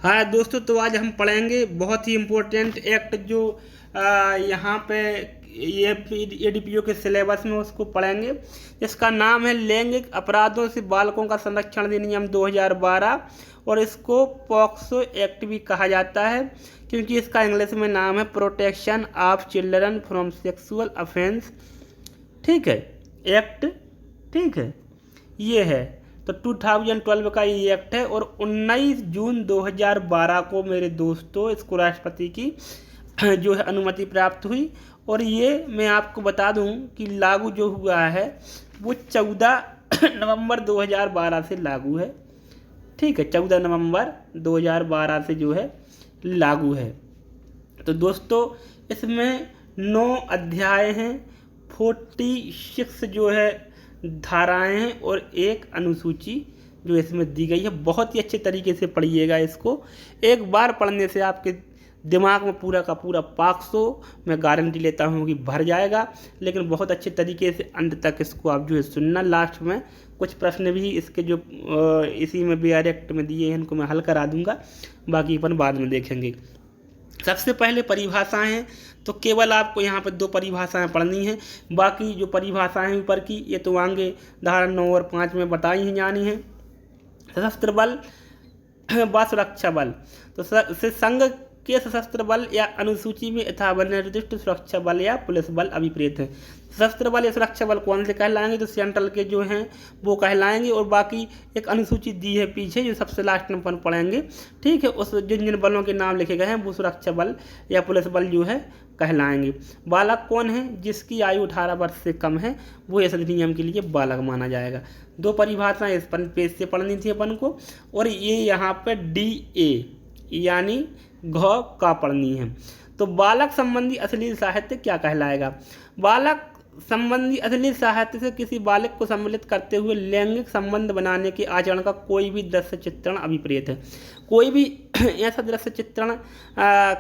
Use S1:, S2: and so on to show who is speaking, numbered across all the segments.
S1: हाँ दोस्तों, तो आज हम पढ़ेंगे बहुत ही इम्पोर्टेंट एक्ट जो यहाँ पे ये एडीपीओ के सिलेबस में उसको पढ़ेंगे। इसका नाम है लैंगिक अपराधों से बालकों का संरक्षण अधिनियम 2012 और इसको पॉक्सो एक्ट भी कहा जाता है क्योंकि इसका इंग्लिश में नाम है protection of children from sexual offence. ठीक है, एक्ट। ठीक है, ये है तो 2012 का ये एक्ट है और 19 जून 2012 को मेरे दोस्तों इसको राष्ट्रपति की जो है अनुमति प्राप्त हुई। और ये मैं आपको बता दूं कि लागू जो हुआ है वो 14 नवंबर 2012 से लागू है। ठीक है, 14 नवंबर 2012 से जो है लागू है। तो दोस्तों इसमें 9 अध्याय हैं, 46 जो है धाराएं हैं और एक अनुसूची जो इसमें दी गई है। बहुत ही अच्छे तरीके से पढ़िएगा इसको। एक बार पढ़ने से आपके दिमाग में पूरा का पूरा पाक्सो मैं गारंटी लेता हूँ कि भर जाएगा, लेकिन बहुत अच्छे तरीके से अंत तक इसको आप जो है सुनना। लास्ट में कुछ प्रश्न भी इसके जो इसी में BR एक्ट में दिए हैं इनको मैं हल करा दूंगा, बाकी अपन बाद में देखेंगे। सबसे पहले परिभाषाएं हैं, तो केवल आपको यहाँ पर 2 परिभाषाएं पढ़नी हैं। बाकी जो परिभाषाएं हैं ऊपर की ये तो आगे धारा 9 और 5 में बताई ही जानी है। सशस्त्र बल व सुरक्षा बल, तो संघ के सशस्त्र बल या अनुसूची में यथावत निर्दिष्ट सुरक्षा बल या पुलिस बल अभिप्रेत है। सशस्त्र बल या सुरक्षा बल कौन से कहलाएंगे, तो सेंट्रल के जो हैं वो कहलाएंगे। और बाकी एक अनुसूची दी है पीछे जो सबसे लास्ट में अपन पढ़ेंगे। ठीक है, उस जिन जिन बलों के नाम लिखे गए हैं वो सुरक्षा बल या पुलिस बल जो है कहलाएंगे। बालक कौन है, जिसकी आयु 18 वर्ष से कम है वो इस अधिनियम के लिए बालक माना जाएगा। 2 परिभाषाएं इस पर पेज से पढ़नी थी अपन को। और ये यहाँ पे DA यानी घ का पढ़नी है। तो बालक संबंधी अश्लील साहित्य क्या कहलाएगा। बालक संबंधी अश्लील साहित्य से किसी बालक को सम्मिलित करते हुए लैंगिक संबंध बनाने के आचरण का कोई भी दृश्य चित्रण अभिप्रेत है। कोई भी ऐसा दृश्य चित्रण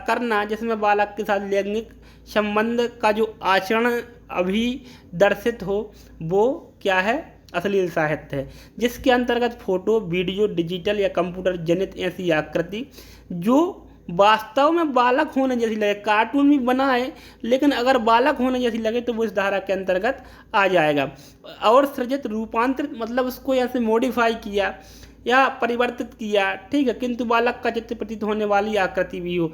S1: करना जिसमें बालक के साथ लैंगिक संबंध का जो आचरण अभिदर्शित हो वो क्या है, अश्लील साहित्य है। जिसके अंतर्गत फोटो, वीडियो, डिजिटल या कंप्यूटर जनित ऐसी आकृति जो वास्तव में बालक होने जैसी लगे, कार्टून भी बनाए लेकिन अगर बालक होने जैसी लगे तो वो इस धारा के अंतर्गत आ जाएगा। और सृजित, रूपांतरित मतलब उसको ऐसे मॉडिफाई किया या परिवर्तित किया, ठीक है, किंतु बालक का चित्र प्रतीत होने वाली आकृति भी हो।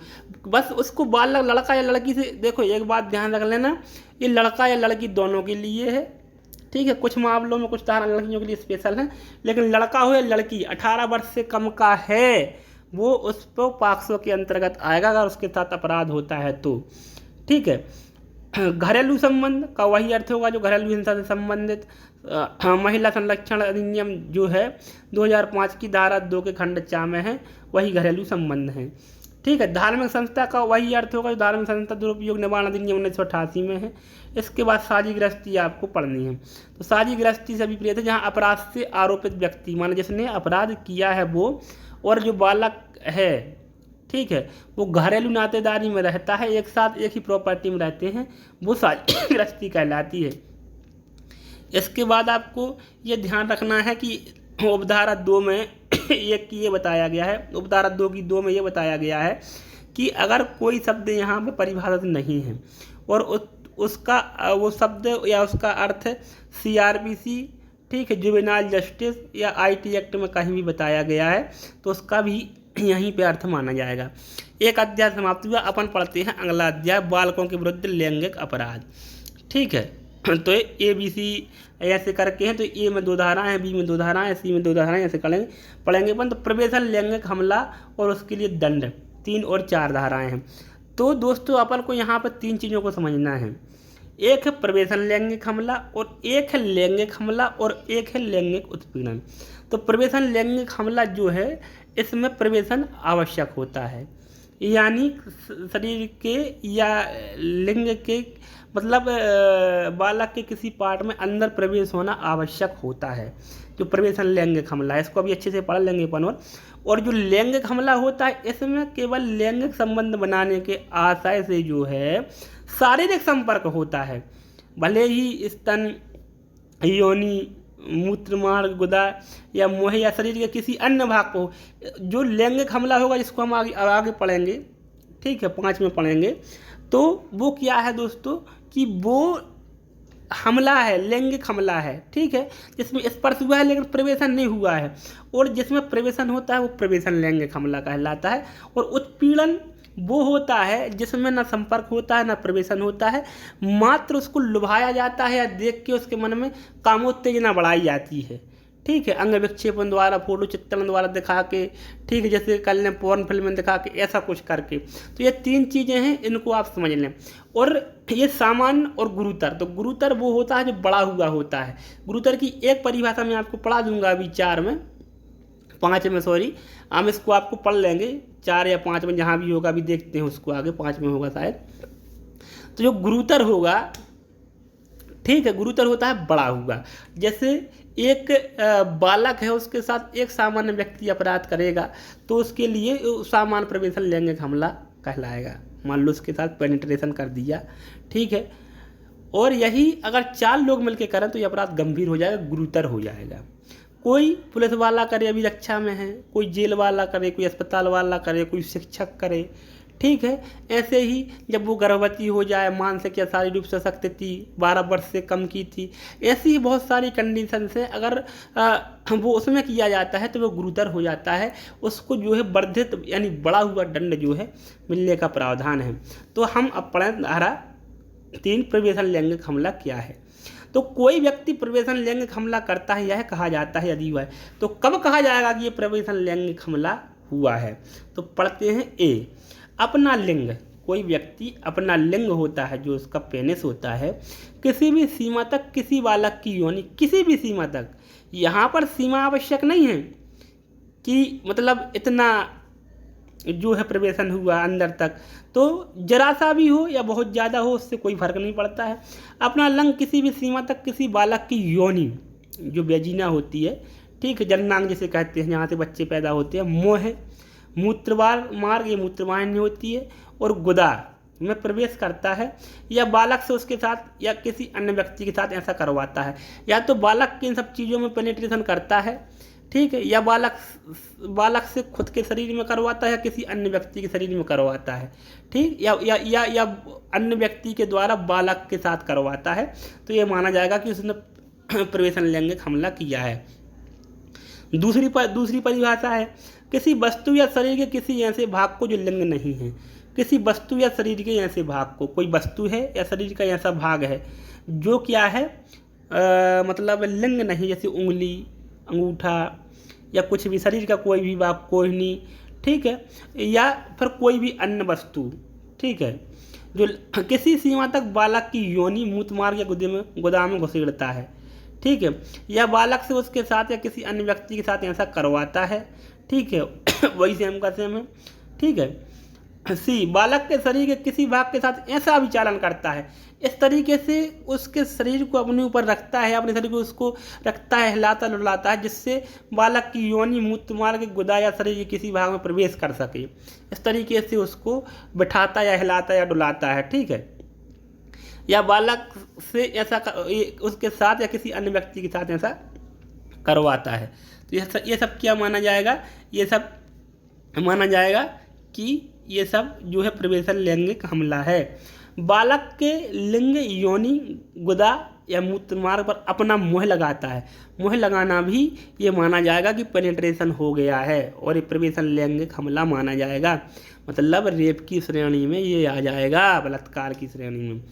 S1: बस उसको बालक लड़का या लड़की से, देखो एक बात ध्यान रख लेना, ये लड़का या लड़की दोनों के लिए है। ठीक है, कुछ मामलों में कुछ धारा लड़कियों के लिए स्पेशल है, लेकिन लड़का हो या लड़की 18 वर्ष से कम का है वो उस पर पॉक्सो के अंतर्गत आएगा अगर उसके साथ अपराध होता है तो। ठीक है, घरेलू संबंध का वही अर्थ होगा जो घरेलू हिंसा से संबंधित। महिला संरक्षण अधिनियम जो है 2005 की धारा 2 के खंड 4 में है, वही घरेलू संबंध है। ठीक है, धार्मिक संस्था का वही अर्थ होगा जो धार्मिक संस्था दुरुपयोग निवारण अधिनियम 1988 में है। इसके बाद साझी गृहस्थी आपको पढ़नी है। तो साझी गृहस्थी से अभिप्रेत है जहाँ अपराध से आरोपित व्यक्ति माने जिसने अपराध किया है वो और जो बालक है, ठीक है, वो घरेलू नातेदारी में रहता है, एक साथ एक ही प्रॉपर्टी में रहते हैं, वो साझी गृहस्थी कहलाती है। इसके बाद आपको ये ध्यान रखना है कि उपधारा 2 में एक ये बताया गया है, उपधारा 2 की 2 में ये बताया गया है कि अगर कोई शब्द यहाँ पे परिभाषित नहीं है और उसका वो शब्द या उसका अर्थ CRPC, ठीक है, जुवेनाइल जस्टिस या IT एक्ट में कहीं भी बताया गया है तो उसका भी यहीं पे अर्थ माना जाएगा। एक अध्याय समाप्त हुआ, अपन पढ़ते हैं अगला अध्याय, बालकों के विरुद्ध लैंगिक अपराध। ठीक है, तो ABC ऐसे करके हैं, तो A में 2 धाराएं हैं, B में 2 धाराएं, C में 2 धाराएं, ऐसे पढ़ेंगे अपन। तो प्रवेशन, लैंगिक हमला और उसके लिए दंड 3 और 4 धाराएं हैं। तो दोस्तों अपन को यहाँ पर 3 चीज़ों को समझना है। एक है प्रवेशन लैंगिक हमला और एक है लैंगिक हमला और एक है लैंगिक उत्पीड़न। तो प्रवेशन लैंगिक हमला जो है इसमें प्रवेशन आवश्यक होता है, यानी शरीर के या लिंग के मतलब बालक के किसी पार्ट में अंदर प्रवेश होना आवश्यक होता है, जो प्रवेशन लैंगिक हमला है। इसको अभी अच्छे से पढ़ लेंगे अपन। और जो लैंगिक हमला होता है इसमें केवल लैंगिक संबंध बनाने के आशय से जो है शारीरिक संपर्क होता है, भले ही स्तन, योनि मूत्र मार्ग, गुदा या मुंह या शरीर के किसी अन्य भाग को जो लैंगिक हमला होगा, जिसको हम आगे पढ़ेंगे, ठीक है, 5 में पढ़ेंगे, तो वो क्या है दोस्तों कि वो हमला है, लैंगिक हमला है, ठीक है, जिसमें स्पर्श हुआ है लेकिन प्रवेशन नहीं हुआ है, और जिसमें प्रवेशन होता है वो प्रवेशन लैंगिक हमला कहलाता है। और उत्पीड़न वो होता है जिसमें ना संपर्क होता है ना प्रवेशन होता है, मात्र उसको लुभाया जाता है या देख के उसके मन में कामोत्तेजना बढ़ाई जाती है, ठीक है, अंग विक्षेपण द्वारा, फोटो चित्रण द्वारा दिखा के, ठीक है, जैसे कल ने पोर्न फिल्म में दिखा के, ऐसा कुछ करके। तो ये 3 चीज़ें हैं, इनको आप समझ लें। और ये सामान्य और गुरुतर, तो गुरुतर वो होता है जो बड़ा हुआ होता है। गुरुतर की एक परिभाषा मैं आपको पढ़ा दूंगा अभी 5 में सॉरी, हम इसको आपको पढ़ लेंगे 4 या 5 में, जहाँ भी होगा अभी देखते हैं उसको, आगे 5 में होगा शायद। तो जो गुरुतर होगा, ठीक है, गुरुतर होता है बड़ा हुआ। जैसे एक बालक है, उसके साथ एक सामान्य व्यक्ति अपराध करेगा तो उसके लिए सामान्य प्रवेशन लैंगिक हमला कहलाएगा। मान लो उसके साथ पेनिट्रेशन कर दिया, ठीक है, और यही अगर 4 लोग मिलकर करें तो ये अपराध गंभीर हो जाएगा, गुरुतर हो जाएगा। कोई पुलिस वाला करे, अभी रक्षा में है, कोई जेल वाला करे, कोई अस्पताल वाला करे, कोई शिक्षक करे, ठीक है। ऐसे ही जब वो गर्भवती हो जाए, मानसिक या शारीरिक रूप से सशक्त थी, 12 वर्ष से कम की थी, ऐसी ही बहुत सारी कंडीशन से अगर वो उसमें किया जाता है तो वो गुरुतर हो जाता है, उसको जो है वर्धित यानी बड़ा हुआ दंड जो है मिलने का प्रावधान है। तो हम अब पढ़ें धारा 3 प्रवेशन लैंगिक हमला क्या है। तो कोई व्यक्ति प्रवेशन लैंगिक हमला करता है, यह कहा जाता है यदि वह, तो कब कहा जाएगा कि ये प्रवेशन लैंगिक हमला हुआ है। तो पढ़ते हैं ए, अपना लिंग, कोई व्यक्ति अपना लिंग होता है जो उसका पेनिस होता है, किसी भी सीमा तक किसी बालक की योनि, किसी भी सीमा तक, यहाँ पर सीमा आवश्यक नहीं है कि मतलब इतना जो है प्रवेशन हुआ अंदर तक, तो जरा सा भी हो या बहुत ज़्यादा हो उससे कोई फर्क नहीं पड़ता है। अपना लिंग किसी भी सीमा तक किसी बालक की योनि, जो वेजिना होती है, ठीक है, जननांग जिसे कहते हैं, जहाँ से बच्चे पैदा होते हैं, मोह, मूत्रवार मार्ग, ये मूत्रवाहिनी होती है, और गुदा में प्रवेश करता है, या बालक से उसके साथ या किसी अन्य व्यक्ति के साथ ऐसा करवाता है। या तो बालक के इन सब चीज़ों में पेनिट्रेशन करता है, ठीक है, या बालक से खुद के शरीर में करवाता है या किसी अन्य व्यक्ति के शरीर में करवाता है, ठीक, या अन्य व्यक्ति के द्वारा बालक के साथ करवाता है, तो ये माना जाएगा कि उसने प्रवेशन लैंगिक हमला किया है। दूसरी परिभाषा है किसी वस्तु या शरीर के किसी ऐसे भाग को जो लिंग नहीं है, किसी वस्तु या शरीर के ऐसे भाग को, कोई वस्तु है या शरीर का ऐसा भाग है जो क्या है मतलब लिंग नहीं, जैसे उंगली, अंगूठा या कुछ भी शरीर का कोई भी भाग, कोहनी, ठीक है, या फिर कोई भी अन्य वस्तु, ठीक है, जो किसी सीमा तक बालक की योनि, मूत्र मार्ग या गुदा में घुसेड़ता है, ठीक है, या बालक से उसके साथ या किसी अन्य व्यक्ति के साथ ऐसा करवाता है, ठीक है, वही सेम का सेम है, ठीक है। सी, बालक के शरीर के किसी भाग के साथ ऐसा विचालन करता है, इस तरीके से उसके शरीर को अपने ऊपर रखता है, अपने शरीर को उसको रखता है, हिलाता डुलाता है, जिससे बालक की योनि, मूत्र मार्ग, गुदा या शरीर के किसी भाग में प्रवेश कर सके, इस तरीके से उसको बिठाता या हिलाता या डुलाता है, ठीक है, या बालक से ऐसा उसके साथ या किसी अन्य व्यक्ति के साथ ऐसा करवाता है। तो ये सब क्या माना जाएगा, ये सब माना जाएगा कि ये सब जो है प्रवेशन लैंगिक हमला है। बालक के लिंग, योनि, गुदा या मूत्र मार्ग पर अपना मुँह लगाता है, मुँह लगाना भी ये माना जाएगा कि पेनिट्रेशन हो गया है और ये प्रवेशन लैंगिक हमला माना जाएगा, मतलब रेप की श्रेणी में ये आ जाएगा, बलात्कार की श्रेणी में।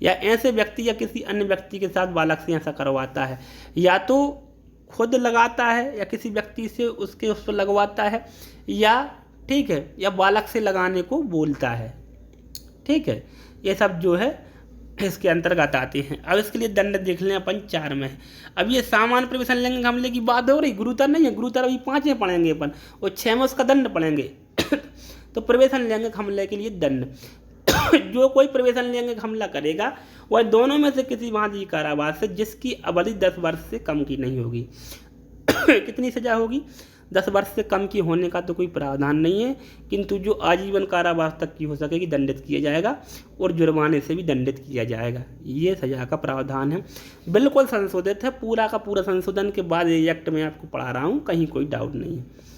S1: या ऐसे व्यक्ति या किसी अन्य व्यक्ति के साथ बालक से ऐसा करवाता है, या तो खुद लगाता है या किसी व्यक्ति से उस पर लगवाता है, या ठीक है, या बालक से लगाने को बोलता है, ठीक है, ये सब जो है इसके अंतर्गत आते हैं। अब इसके लिए दंड देख लें अपन 4 में। अब ये सामान्य प्रवेशन लैंगिक हमले की बात हो रही, गुरुतर नहीं है, गुरुतर अभी 5 में पढ़ेंगे अपन, और 6 में उसका दंड पढ़ेंगे। तो प्रवेशन लैंगिक हमले के लिए दंड जो कोई प्रवेशन लैंगिक हमला करेगा वह दोनों में से किसी भांति की कारावास से जिसकी अवधि 10 वर्ष से कम की नहीं होगी। कितनी सजा होगी? 10 वर्ष से कम की होने का तो कोई प्रावधान नहीं है, किंतु जो आजीवन कारावास तक की हो सकेगी दंडित किया जाएगा और जुर्माने से भी दंडित किया जाएगा। ये सजा का प्रावधान है, बिल्कुल संशोधित है, पूरा का पूरा संशोधन के बाद ये एक्ट में आपको पढ़ा रहा हूँ, कहीं कोई डाउट नहीं है।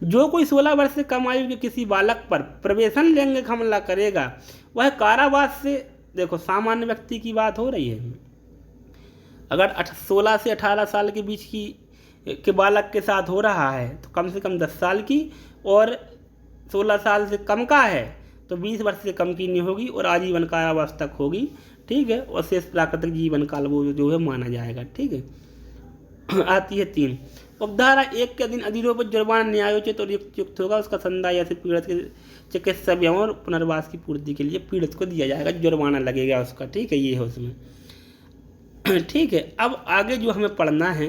S1: जो कोई 16 वर्ष से कम आयु के किसी बालक पर प्रवेशन लैंगिक हमला करेगा वह कारावास से, देखो सामान्य व्यक्ति की बात हो रही है, अगर 16 से 18 साल के बीच के बालक के साथ हो रहा है तो कम से कम 10 साल की, और 16 साल से कम का है तो 20 वर्ष से कम की नहीं होगी और आजीवन कारावास तक होगी, ठीक है, और शेष प्राकृतिक जीवन काल वो जो है माना जाएगा, ठीक है। आती है 3, उपधारा 1 के अधीन अधिरोपित जुर्माना न्यायोचित और युक्त होगा, उसका संदा या पीड़ित के चिकित्सा व्यय और पुनर्वास की पूर्ति के लिए पीड़ित को दिया जाएगा, जुर्माना लगेगा उसका, ठीक है, ये है उसमें, ठीक है। अब आगे जो हमें पढ़ना है,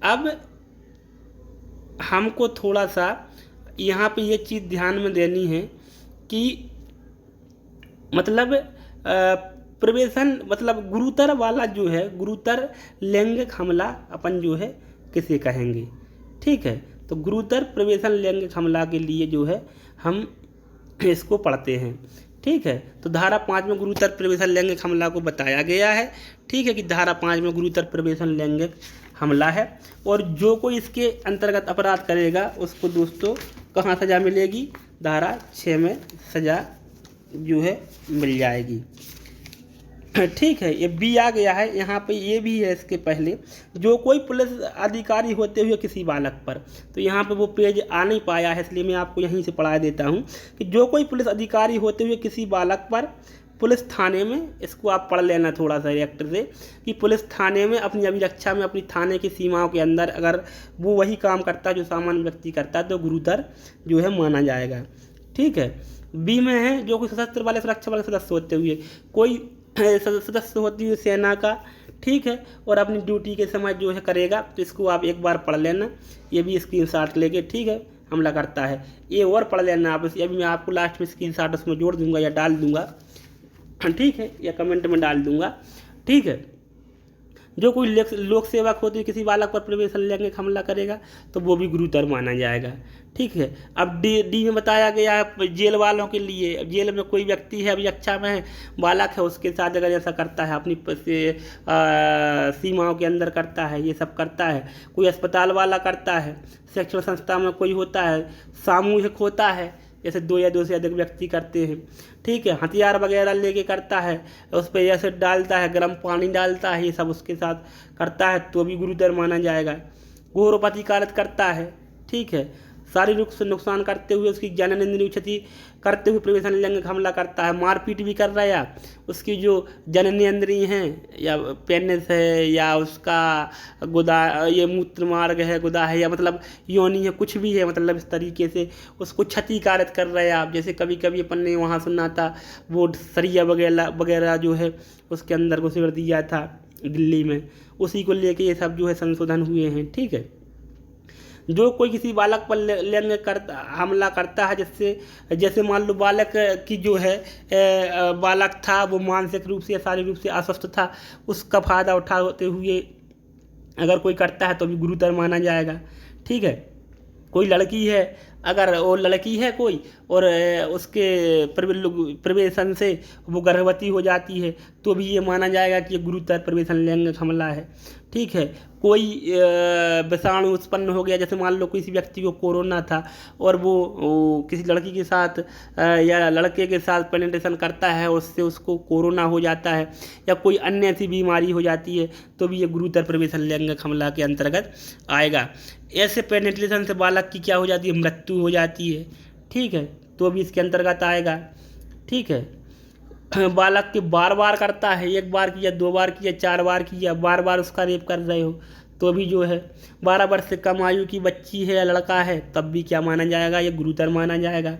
S1: अब हमको थोड़ा सा यहाँ पे ये चीज़ ध्यान में देनी है कि मतलब प्रवेशन मतलब गुरुतर वाला जो है, गुरुतर लैंगिक हमला अपन जो है किसे कहेंगे, ठीक है। तो गुरुतर प्रवेशन लैंगिक हमला के लिए जो है हम इसको पढ़ते हैं, ठीक है। तो धारा 5 में गुरुतर प्रवेशन लैंगिक हमला को बताया गया है, ठीक है, कि धारा 5 में गुरुतर प्रवेशन लैंगिक हमला है, और जो कोई इसके अंतर्गत अपराध करेगा उसको दोस्तों कहाँ सज़ा मिलेगी, धारा 6 में सज़ा जो है मिल जाएगी, ठीक है। ये बी आ गया है यहाँ पे, ये भी है इसके पहले, जो कोई पुलिस अधिकारी होते हुए किसी बालक पर, तो यहाँ पे वो पेज आ नहीं पाया है इसलिए मैं आपको यहीं से पढ़ा देता हूँ कि जो कोई पुलिस अधिकारी होते हुए किसी बालक पर पुलिस थाने में, इसको आप पढ़ लेना थोड़ा सा एक्ट से, कि पुलिस थाने में अपनी अभिरक्षा में अपनी थाने की सीमाओं के अंदर अगर वो वही काम करता है जो सामान्य व्यक्ति करता है तो गुरुतर जो है माना जाएगा, ठीक है। बी में है जो कोई सशस्त्र वाले सुरक्षा बल सदस्य होते हुए, कोई सदस्य होती हुई सेना का, ठीक है, और अपनी ड्यूटी के समय जो है करेगा, तो इसको आप एक बार पढ़ लेना, ये भी स्क्रीनशॉट लेके, ठीक है, हमला करता है, ये और पढ़ लेना आप, अभी मैं आपको लास्ट में स्क्रीनशॉट उसमें जोड़ दूंगा या डाल दूंगा, ठीक है, या कमेंट में डाल दूंगा, ठीक है। जो कोई लोक सेवक होती है किसी बालक पर प्रवेशन लैंगिक हमला करेगा तो वो भी गुरुतर माना जाएगा, ठीक है। अब डी में बताया गया है जेल वालों के लिए, जेल में कोई व्यक्ति है अभी अच्छा में है, बालक है, उसके साथ अगर ऐसा करता है अपनी सीमाओं के अंदर करता है, ये सब करता है, कोई अस्पताल वाला करता है, शैक्षणिक संस्था में कोई होता है, सामूहिक होता है, जैसे 2 या 2 से अधिक व्यक्ति करते हैं, ठीक है, हथियार वगैरह लेके करता है, उस पर एसिड डालता है, गर्म पानी डालता है, ये सब उसके साथ करता है तो भी गुरुतर माना जाएगा। घोर प्रतिकारक करता है, ठीक है, शारीरिक से नुकसान करते हुए उसकी जननेंद्रिय क्षति करते हुए प्रवेशन लैंगिक हमला करता है, मारपीट भी कर रहा है, या उसकी जो जननेंद्रिय हैं या पेनिस है या उसका गुदा, ये मूत्र मार्ग है, गुदा है, या मतलब योनि है, कुछ भी है, मतलब इस तरीके से उसको क्षतिकारक कर रहे हैं आप। जैसे कभी कभी अपन ने वहाँ सुना था वो सरिया वगैरह वगैरह जो है उसके अंदर को सिर दिया था दिल्ली में, उसी को लेके ये सब जो है संशोधन हुए हैं, ठीक है। जो कोई किसी बालक पर लैंगिक हमला करता है, जैसे मान लो बालक की जो है बालक था वो मानसिक रूप से या शारीरिक रूप से अस्वस्थ था, उसका फायदा उठाते हुए अगर कोई करता है तो भी गुरुतर माना जाएगा, ठीक है। कोई लड़की है, अगर वो लड़की है कोई और उसके प्रवेशन से वो गर्भवती हो जाती है तो भी ये माना जाएगा कि ये गुरुतर प्रवेशन लैंगिक हमला है, ठीक है। कोई विषाणु उत्पन्न हो गया, जैसे मान लो किसी व्यक्ति को कोरोना था और वो किसी लड़की के साथ या लड़के के साथ पेनिट्रेशन करता है, उससे उसको कोरोना हो जाता है या कोई अन्य ऐसी बीमारी हो जाती है तो भी ये गुरुतर प्रवेशन लैंगिक हमला के अंतर्गत आएगा। ऐसे पेनिट्रेशन से बालक की क्या हो जाती है, मृत्यु हो जाती है, ठीक है, तो भी इसके अंतर्गत आएगा, ठीक है। बालक के बार बार करता है, 1 बार किया, 2 बार किया, 4 बार किया, बार बार उसका रेप कर रहे हो तो भी जो है 12 वर्ष से कम आयु की बच्ची है या लड़का है तब भी क्या माना जाएगा, ये गुरुतर माना जाएगा,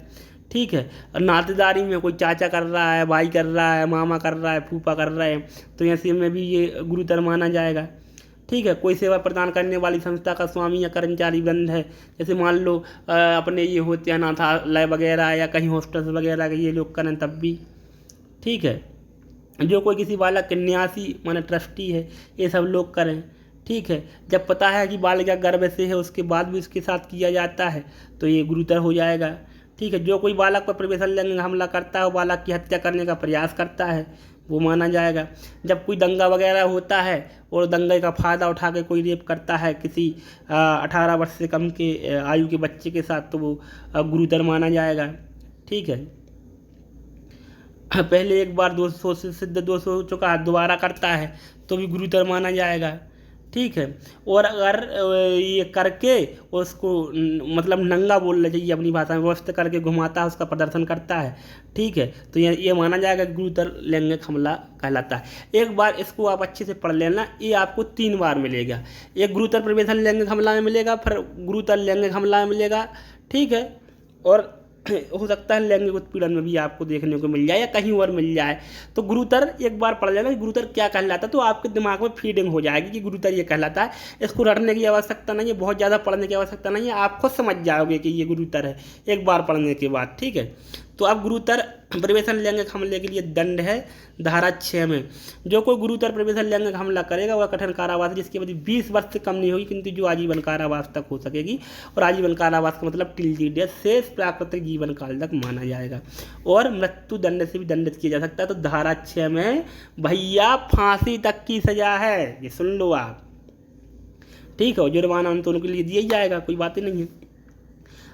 S1: ठीक है। और नातेदारी में कोई चाचा कर रहा है, भाई कर रहा है, मामा कर रहा है, फूफा कर रहे हैं तो ऐसे में भी ये गुरुतर माना जाएगा, ठीक है। कोई सेवा प्रदान करने वाली संस्था का स्वामी या कर्मचारी वृंद है, जैसे मान लो अपने ये होते हैं अनाथालय वगैरह या कहीं हॉस्टल्स वगैरह के ये लोग करें तब भी, ठीक है। जो कोई किसी बालक के न्यासी माने ट्रस्टी है ये सब लोग करें, ठीक है। जब पता है कि बालिका गर्भ से है उसके बाद भी उसके साथ किया जाता है तो ये गुरुतर हो जाएगा। ठीक है। जो कोई बालक पर प्रवेशन लैंगिक हमला करता है वो बालक की हत्या करने का प्रयास करता है, वो माना जाएगा। जब कोई दंगा वगैरह होता है और दंगे का फ़ायदा उठा के कोई रेप करता है किसी 18 वर्ष से कम के आयु के बच्चे के साथ तो वो गुरुतर माना जाएगा। ठीक है। पहले एक बार दोषों से सिद्ध दोष हो चुका है, दोबारा करता है तो भी गुरुतर माना जाएगा। ठीक है। और अगर ये करके उसको मतलब नंगा बोलना चाहिए अपनी भाषा में, व्यवस्था करके घुमाता है, उसका प्रदर्शन करता है, ठीक है, तो ये माना जाएगा कि गुरुतर लैंगिक हमला कहलाता है। एक बार इसको आप अच्छे से पढ़ लेना, ये आपको 3 बार मिलेगा। एक गुरुतर प्रवेशन लैंगिक हमला में मिलेगा, फिर गुरुतर लैंगिक हमला में मिलेगा। ठीक है। और हो सकता है लैंगिक उत्पीड़न में भी आपको देखने को मिल जाए या कहीं और मिल जाए। तो गुरुतर एक बार पढ़ लेना कि गुरुतर क्या कहलाता है, तो आपके दिमाग में फीडिंग हो जाएगी कि गुरुतर ये कहलाता है। इसको रटने की आवश्यकता नहीं है, बहुत ज़्यादा पढ़ने की आवश्यकता नहीं है, आप खुद समझ जाओगे कि ये गुरुतर है एक बार पढ़ने के बाद। ठीक है। तो अब गुरुतर प्रवेशन लैंगिक हमले के लिए दंड है धारा 6 में। जो कोई गुरुतर प्रवेशन लैंगिक हमला करेगा वह कठिन कारावास जिसकी अवधि 20 वर्ष से कम नहीं होगी किंतु जो आजीवन कारावास तक हो सकेगी। और आजीवन कारावास का मतलब टिल दी डेथ, शेष प्राकृतिक जीवन काल तक माना जाएगा। और मृत्यु दंड से भी दंडित किया जा सकता है। तो धारा 6 में भैया फांसी तक की सजा है, ये सुन लो आप। ठीक है। जुर्माना उन दोनों के लिए दिया ही जाएगा, कोई बात ही नहीं है।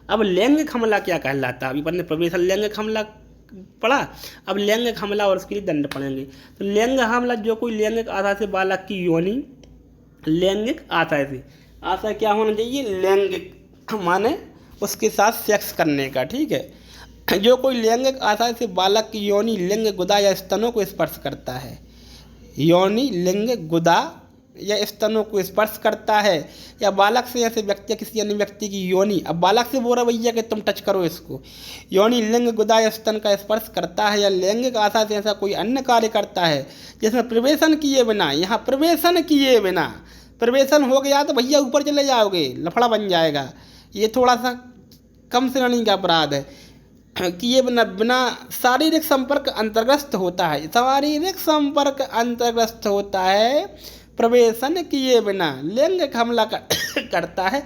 S1: अब लैंगिक हमला क्या कहलाता है, अभी अपन ने प्रवेशन लैंगिक हमला पढ़ा, अब लैंगिक हमला और उसके लिए दंड पढ़ेंगे। तो लैंगिक हमला जो कोई लैंगिक आशा से बालक की योनि, लैंगिक आशा से, आशा क्या होना चाहिए, लैंगिक माने उसके साथ सेक्स करने का। ठीक है। जो कोई लैंगिक आशा से बालक की योनि, लिंग, गुदा या स्तनों को स्पर्श करता है, योनि, लिंग, गुदा या स्तनों को स्पर्श करता है, या बालक से ऐसे व्यक्ति किसी अन्य व्यक्ति की योनि, अब बालक से बोल रहा भैया कि तुम टच करो इसको, योनि, लिंग, गुदा या स्तन का स्पर्श करता है, या लैंगिक आशा से ऐसा कोई अन्य कार्य करता है जिसमें प्रवेशन किए बिना, यहाँ प्रवेशन किए बिना, प्रवेशन हो गया तो भैया ऊपर चले जाओगे, लफड़ा बन जाएगा। ये थोड़ा सा कम श्रेणी का अपराध है कि ये बिना शारीरिक संपर्क अंतर्ग्रस्त होता है, शारीरिक संपर्क अंतर्ग्रस्त होता है, प्रवेशन किए बिना लैंगिक हमला करता है,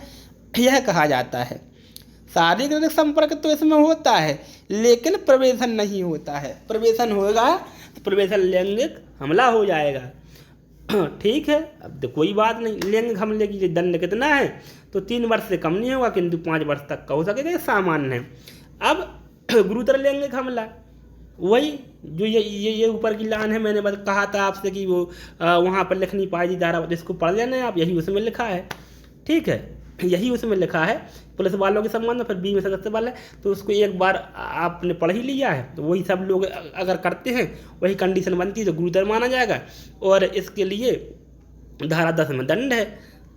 S1: यह कहा जाता है। शारीरिक संपर्क तो इसमें होता है लेकिन प्रवेशन नहीं होता है, प्रवेशन होगा तो प्रवेशन लैंगिक हमला हो जाएगा। ठीक है। अब तो कोई बात नहीं, लैंगिक हमले की दंड कितना है, तो 3 वर्ष से कम नहीं होगा किंतु 5 वर्ष तक का हो सकेगा, ये सामान्य है। अब गुरुतर लैंगिक हमला वही जो ये ऊपर की लाइन है, मैंने बस कहा था आपसे कि वो वहाँ पर लिख नहीं पाई धारा, जिसको पढ़ लेना है आप, यही उसमें लिखा है। ठीक है। यही उसमें लिखा है पुलिस वालों के संबंध में, फिर बी में सदस्य वाले, तो उसको एक बार आपने पढ़ ही लिया है तो वही सब लोग अगर करते हैं वही कंडीशन बनती है तो गुरुतर माना जाएगा। और इसके लिए धारा 10 में दंड है।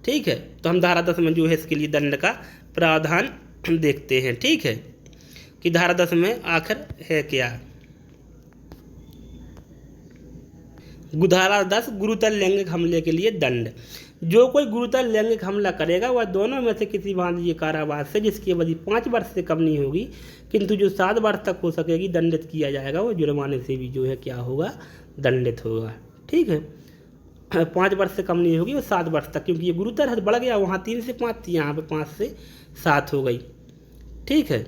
S1: ठीक है। तो हम धारा 10 में जो है इसके लिए दंड का प्रावधान देखते हैं। ठीक है, कि धारा 10 में आखिर है क्या। धारा 10 गुरुतर लैंगिक हमले के लिए दंड। जो कोई गुरुतर लैंगिक हमला करेगा वह दोनों में से किसी भांति कारावास से जिसकी अवधि 5 वर्ष से कम नहीं होगी किंतु जो 7 वर्ष तक हो सकेगी दंडित किया जाएगा। वो जुर्माने से भी जो है क्या होगा, दंडित होगा। ठीक है। 5 वर्ष से कम नहीं होगी, वो 7 वर्ष तक, क्योंकि ये गुरुतर है, बढ़ गया, वहाँ 3 से 5 थी, यहाँ पे 5 से 7 हो गई। ठीक है।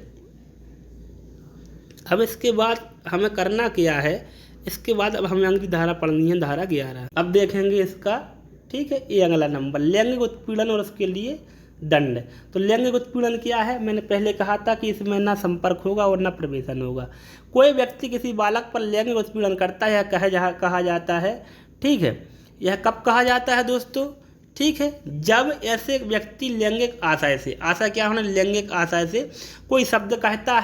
S1: अब इसके बाद हमें करना क्या है, इसके बाद अब हमें अगली धारा पढ़नी है, धारा 11। अब देखेंगे इसका। ठीक है। ये अगला नंबर लैंगिक उत्पीड़न और उसके लिए दंड। तो लैंगिक उत्पीड़न क्या है, मैंने पहले कहा था कि इसमें ना संपर्क होगा और ना प्रवेशन होगा। कोई व्यक्ति किसी बालक पर लैंगिक उत्पीड़न करता है, कहा जाता है। ठीक है। यह कब कहा जाता है दोस्तों, ठीक है, जब ऐसे व्यक्ति लैंगिक आशय से, आशा क्या होना, लैंगिक आशय से कोई शब्द कहता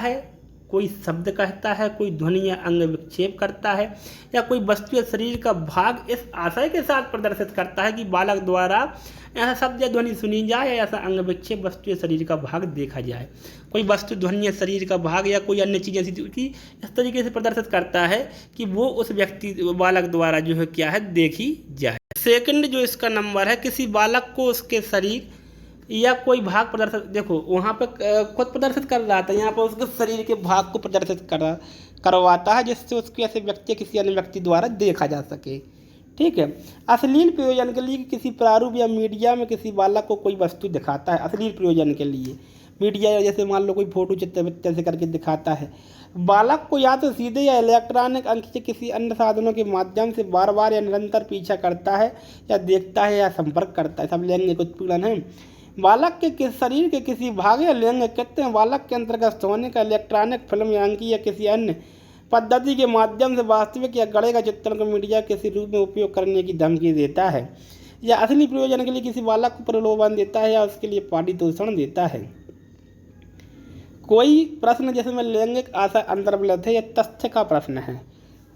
S1: है, कोई ध्वनि या अंग विक्षेप करता है, या कोई वस्तु या शरीर का भाग इस आशय के साथ प्रदर्शित करता है कि बालक द्वारा ऐसा शब्द या ध्वनि सुनी जाए या ऐसा अंग विक्षेप वस्तु या शरीर का भाग देखा जाए। कोई वस्तु, ध्वनि या शरीर का भाग या कोई अन्य चीज़ ऐसी की इस तरीके से प्रदर्शित करता है कि वो उस व्यक्ति बालक द्वारा जो है क्या है, देखी जाए। सेकंड जो इसका नंबर है, किसी बालक को उसके शरीर या कोई भाग प्रदर्शित, देखो वहाँ पे खुद प्रदर्शित कर रहा था, यहाँ पर उसके शरीर के भाग को प्रदर्शित करवाता है जिससे उसके ऐसे व्यक्ति किसी अन्य व्यक्ति द्वारा देखा जा सके। ठीक है। अश्लील प्रयोजन के लिए किसी प्रारूप या मीडिया में किसी बालक को कोई वस्तु दिखाता है, अश्लील प्रयोजन के लिए मीडिया, जैसे मान लो कोई फोटो चित्र वित्र से करके दिखाता है, बालक को या तो सीधे या इलेक्ट्रॉनिक अंक से किसी अन्य साधनों के माध्यम से बार बार या निरंतर पीछा करता है या देखता है या संपर्क करता है, सब लैंगिक उत्पीड़न है। बालक के शरीर के किसी भाग या लैंगिक कहते हैं बालक के अंतर्गत होने का इलेक्ट्रॉनिक फिल्म या अंकी या किसी अन्य पद्धति के माध्यम से वास्तविक या गढ़े का चित्रण को मीडिया किसी रूप में उपयोग करने की धमकी देता है या असली प्रयोजन के लिए किसी बालक को प्रलोभन देता है या उसके लिए पारितोषण देता है। कोई प्रश्न जिसमें लैंगिक आशा अंतर्वलित है, यह तथ्य का प्रश्न है,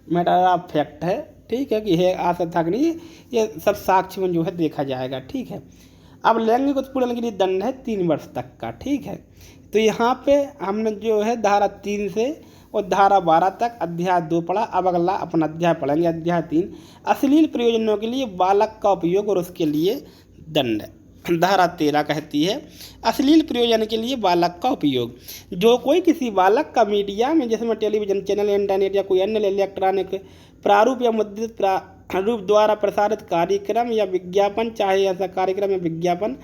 S1: मैटर ऑफ फैक्ट है, ठीक है, कि है आशा था कि नहीं, ये सब साक्ष्य में जो है देखा जाएगा, ठीक है। अब लैंगिक उत्पीड़न के लिए दंड है 3 वर्ष तक का, ठीक है। तो यहाँ पे हमने जो है धारा 3 से और धारा 12 तक अध्याय 2 पढ़ा। अब अगला अपना अध्याय पढ़ेंगे, अध्याय 3 अश्लील प्रयोजनों के लिए बालक का उपयोग और उसके लिए दंड। धारा 13 कहती है अश्लील प्रयोजन के लिए बालक का उपयोग, जो कोई किसी बालक का मीडिया में जिसमें टेलीविजन चैनल, इंटरनेट या कोई अन्य इलेक्ट्रॉनिक प्रारूप या मुद्रित प्रारूप द्वारा प्रसारित कार्यक्रम या विज्ञापन, चाहे ऐसा कार्यक्रम या विज्ञापन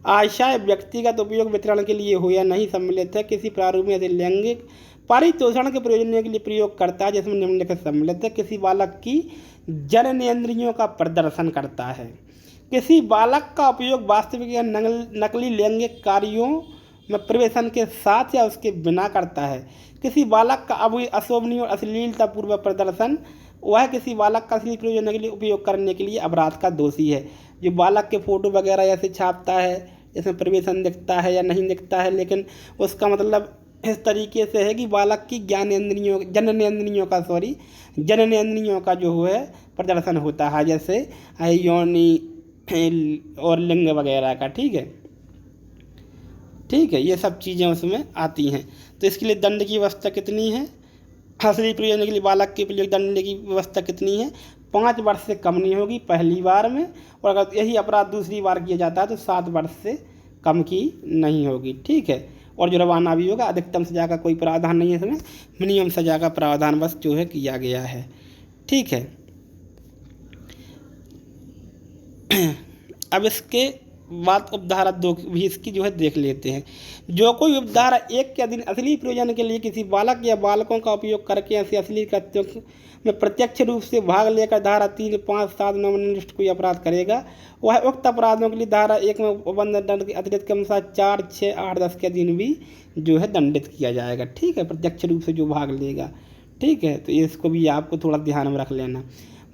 S1: आशय व्यक्तिगत उपयोग वितरण के लिए हो या नहीं सम्मिलित है, किसी प्रारूप में ऐसे लैंगिक पारितोषण के प्रयोजन के लिए प्रयोग करता है जिसमें निम्नलिखित सम्मिलित है, किसी बालक की जननेंद्रियों का प्रदर्शन करता है, किसी बालक का उपयोग वास्तविक या नकली लैंगिक कार्यों में प्रवेशन के साथ या उसके बिना करता है, किसी बालक का अशोभनीय और अश्लीलतापूर्वक प्रदर्शन, वह किसी बालक का असली प्रयोजन के लिए उपयोग करने के लिए अपराध का दोषी है। जो बालक के फ़ोटो वगैरह ऐसे छापता है जिसमें प्रवेशन दिखता है या नहीं दिखता है, लेकिन उसका मतलब इस तरीके से है कि बालक की जननेंद्रियों का जो है प्रदर्शन होता है, जैसे योनि और लिंग वगैरह का, ठीक है, ठीक है, ये सब चीज़ें उसमें आती हैं। तो इसके लिए दंड की व्यवस्था कितनी है, असली प्रयोजन के लिए बालक के लिए दंड की व्यवस्था कितनी है, 5 वर्ष से कम नहीं होगी पहली बार में, और अगर यही अपराध दूसरी बार किया जाता है तो 7 वर्ष से कम की नहीं होगी, ठीक है। और जुर्माना भी होगा, अधिकतम सजा का कोई प्रावधान नहीं है इसमें, मिनिमम सजा का प्रावधान बस जो है किया गया है, ठीक है। अब इसके बाद उपधारा 2 भी इसकी जो है देख लेते हैं। जो कोई उपधारा 1 के अधीन असली प्रयोजन के लिए किसी बालक या बालकों का उपयोग करके ऐसे असली कृत्यों में प्रत्यक्ष रूप से भाग लेकर धारा 3, 5, 7, 9 में निर्दिष्ट कोई अपराध करेगा, वह उक्त अपराधों के लिए धारा 1 में उपबंध दंड के अतिरिक्त के अनुसार 4, 6, 8, 10 के अधीन भी जो है दंडित किया जाएगा, ठीक है, प्रत्यक्ष रूप से जो भाग लेगा, ठीक है। तो इसको भी आपको थोड़ा ध्यान में रख लेना।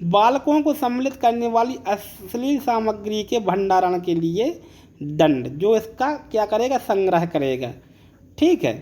S1: बालकों को सम्मिलित करने वाली अश्लील सामग्री के भंडारण के लिए दंड, जो इसका क्या करेगा, संग्रह करेगा, ठीक है।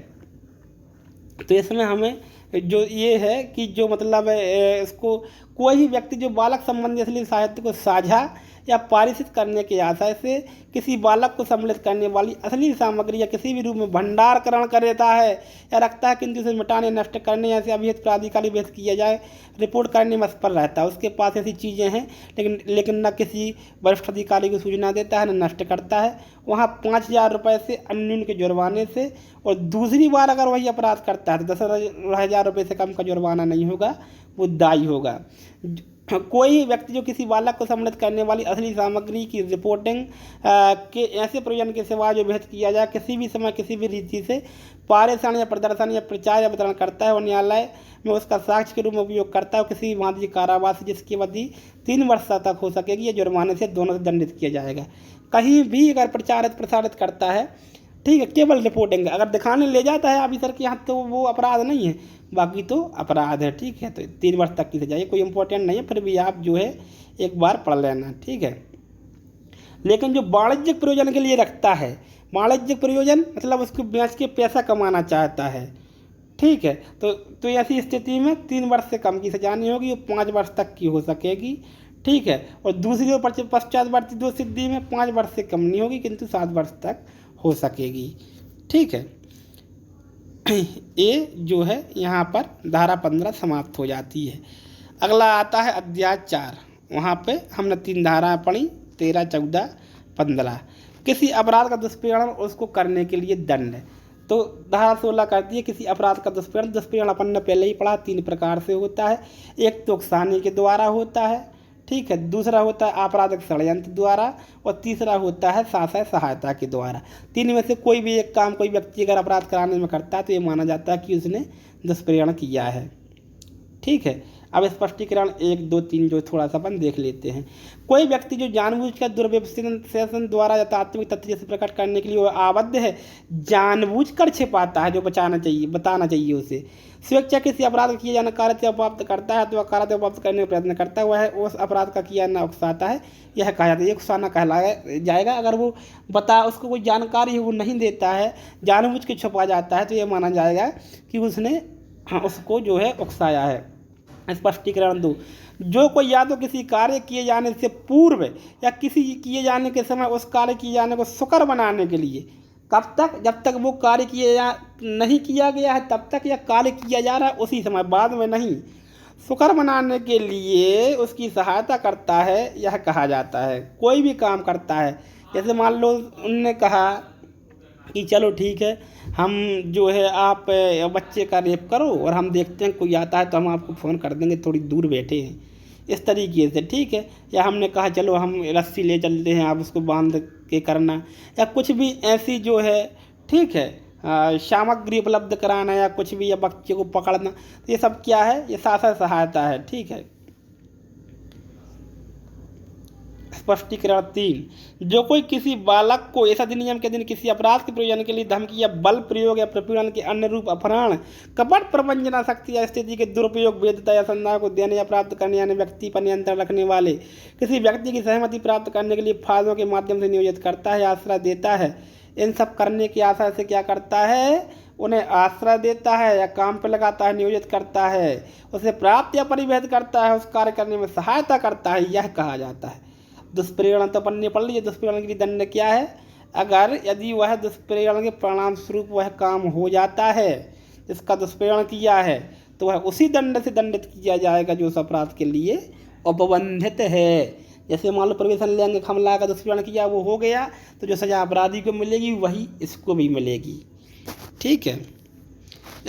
S1: तो इसमें हमें जो ये है कि जो मतलब इसको कोई भी व्यक्ति जो बालक संबंधी अश्लील साहित्य को साझा या पारित करने के आशय से किसी बालक को सम्मिलित करने वाली अश्लील सामग्री या किसी भी रूप में भंडारकरण कर देता है या रखता है, किंतु उसे मिटाने, नष्ट करने या अभिहित प्राधिकारी भेद किया जाए, रिपोर्ट करने में असफल रहता है, उसके पास ऐसी चीज़ें हैं लेकिन न किसी वरिष्ठ अधिकारी को सूचना देता है न नष्ट करता है, वहाँ 5,000 रुपये से अन्यून के जुर्माने से, और दूसरी बार अगर वही अपराध करता है तो 10,000 रुपये से कम का जुर्माना नहीं होगा, वो दायी होगा। कोई व्यक्ति जो किसी बालक को सम्मिलित करने वाली असली सामग्री की रिपोर्टिंग के ऐसे प्रयोजन के सिवा जो भेद किया जाए किसी भी समय किसी भी रीति से पारेषण या प्रदर्शन या प्रचार या वितरण करता है और न्यायालय में उसका साक्ष्य के रूप में उपयोग करता है, किसी भी भांति कारावास जिसकी अवधि 3 वर्ष तक हो सकेगी या जुर्माने से दोनों से दंडित किया जाएगा। कहीं भी अगर प्रचारित प्रसारित करता है, ठीक है, केवल रिपोर्टिंग, अगर दिखाने ले जाता है ऑफिसर के यहाँ तो वो अपराध नहीं है, बाकी तो अपराध है, ठीक है। तो 3 वर्ष तक की सजा, ये कोई इम्पोर्टेंट नहीं है, फिर भी आप जो है एक बार पढ़ लेना, ठीक है। लेकिन जो वाणिज्यिक प्रयोजन के लिए रखता है, वाणिज्यिक प्रयोजन मतलब उसको बेच के पैसा कमाना चाहता है, ठीक है, तो ऐसी स्थिति में 3 वर्ष से कम की सजा नहीं होगी, वो 5 वर्ष तक की हो सकेगी, ठीक है। और दूसरी ओर पश्चातवर्ती 2 स्थिति में 5 वर्ष से कम नहीं होगी किंतु 7 वर्ष तक हो सकेगी, ठीक है। ये जो है यहाँ पर धारा 15 समाप्त हो जाती है। अगला आता है अध्याय 4, वहाँ पे हमने 3 धाराएं पढ़ी, 13, 14, 15। किसी अपराध का दुष्प्रेरण उसको करने के लिए दंड, तो धारा 16 कहती है किसी अपराध का दुष्प्रेरण अपन ने पहले ही पढ़ा 3 प्रकार से होता है। एक तो उकसाने के द्वारा होता है, ठीक है। दूसरा होता है आपराधिक षड्यंत्र द्वारा, और तीसरा होता है शासकीय सहायता के द्वारा। तीन में से कोई भी एक काम कोई व्यक्ति अगर अपराध कराने में करता है तो ये माना जाता है कि उसने दुष्प्रेरण किया है। ठीक है। अब स्पष्टीकरण 1, 2, 3 जो थोड़ा सा अपन देख लेते हैं। कोई व्यक्ति जो जानबूझकर दुर्व्यवहार द्वारा या तात्विक तथ्य से प्रकट करने के लिए वो आबद्ध है, जानबूझकर छिपाता है, जो बताना चाहिए उसे, स्वेच्छा किसी अपराध किए जाने कार्य से प्राप्त करता है तो वह कार्य से प्राप्त करने का प्रयत्न करता है, वह उस अपराध का किया न उकसाता है, यह कहा जाता है। ये उकसाना कहलाया जाएगा। अगर वो उसको कोई जानकारी वो नहीं देता है, जानबूझ के छुपा जाता है, तो ये माना जाएगा कि उसने उसको जो है उकसाया है। स्पष्टीकरण 2, जो कोई या तो किसी कार्य किए जाने से पूर्व या किसी किए जाने के समय उस कार्य किए जाने को सुकर बनाने के लिए, कब तक, जब तक वो कार्य नहीं किया गया है तब तक, या कार्य किया जा रहा है उसी समय, बाद में नहीं, सुकर बनाने के लिए उसकी सहायता करता है, यह कहा जाता है। कोई भी काम करता है, जैसे मान लो उनने कहा कि चलो ठीक है, हम जो है आप बच्चे का रेप करो और हम देखते हैं कोई आता है तो हम आपको फ़ोन कर देंगे, थोड़ी दूर बैठे हैं, इस तरीके से। ठीक है। या हमने कहा चलो हम रस्सी ले चलते हैं, आप उसको बांध के करना, या कुछ भी ऐसी जो है, ठीक है, सामग्री उपलब्ध कराना या कुछ भी, या बच्चे को पकड़ना, तो ये सब क्या है, ये शासकीय सहायता है। ठीक है। स्पष्टीकरण 3, जो कोई किसी बालक को इस अधिनियम के दिन किसी अपराध के प्रयोजन के लिए धमकी या बल प्रयोग या प्रपीड़न के अन्य रूप, अपहरण, कपट, प्रवंचना, शक्ति या स्थिति के दुरुपयोग, वैधता या संदेह को देने या प्राप्त करने, यानी व्यक्ति पर नियंत्रण रखने वाले किसी व्यक्ति की सहमति प्राप्त करने के लिए फायदों के माध्यम से नियोजित करता है, आश्रय देता है, इन सब करने की आशा से क्या करता है, उन्हें आश्रय देता है या काम पर लगाता है, नियोजित करता है, उसे प्राप्त या परिवहन करता है, उस कार्य करने में सहायता करता है, यह कहा जाता है। दुष्प्रेरण तो अपन ने पढ़ लिया। दुष्प्रेरण के लिए दंड क्या है, अगर यदि वह दुष्प्रेरण के परिणाम स्वरूप वह काम हो जाता है जिसका दुष्प्रेरण किया है, तो वह उसी दंड से दंडित किया जाएगा जो उस अपराध के लिए उपबंधित है। जैसे मान लो प्रवेशन लैंगिक हमला का दुष्प्रेरण किया, वो हो गया, तो जो सजा अपराधी को मिलेगी वही इसको भी मिलेगी। ठीक है।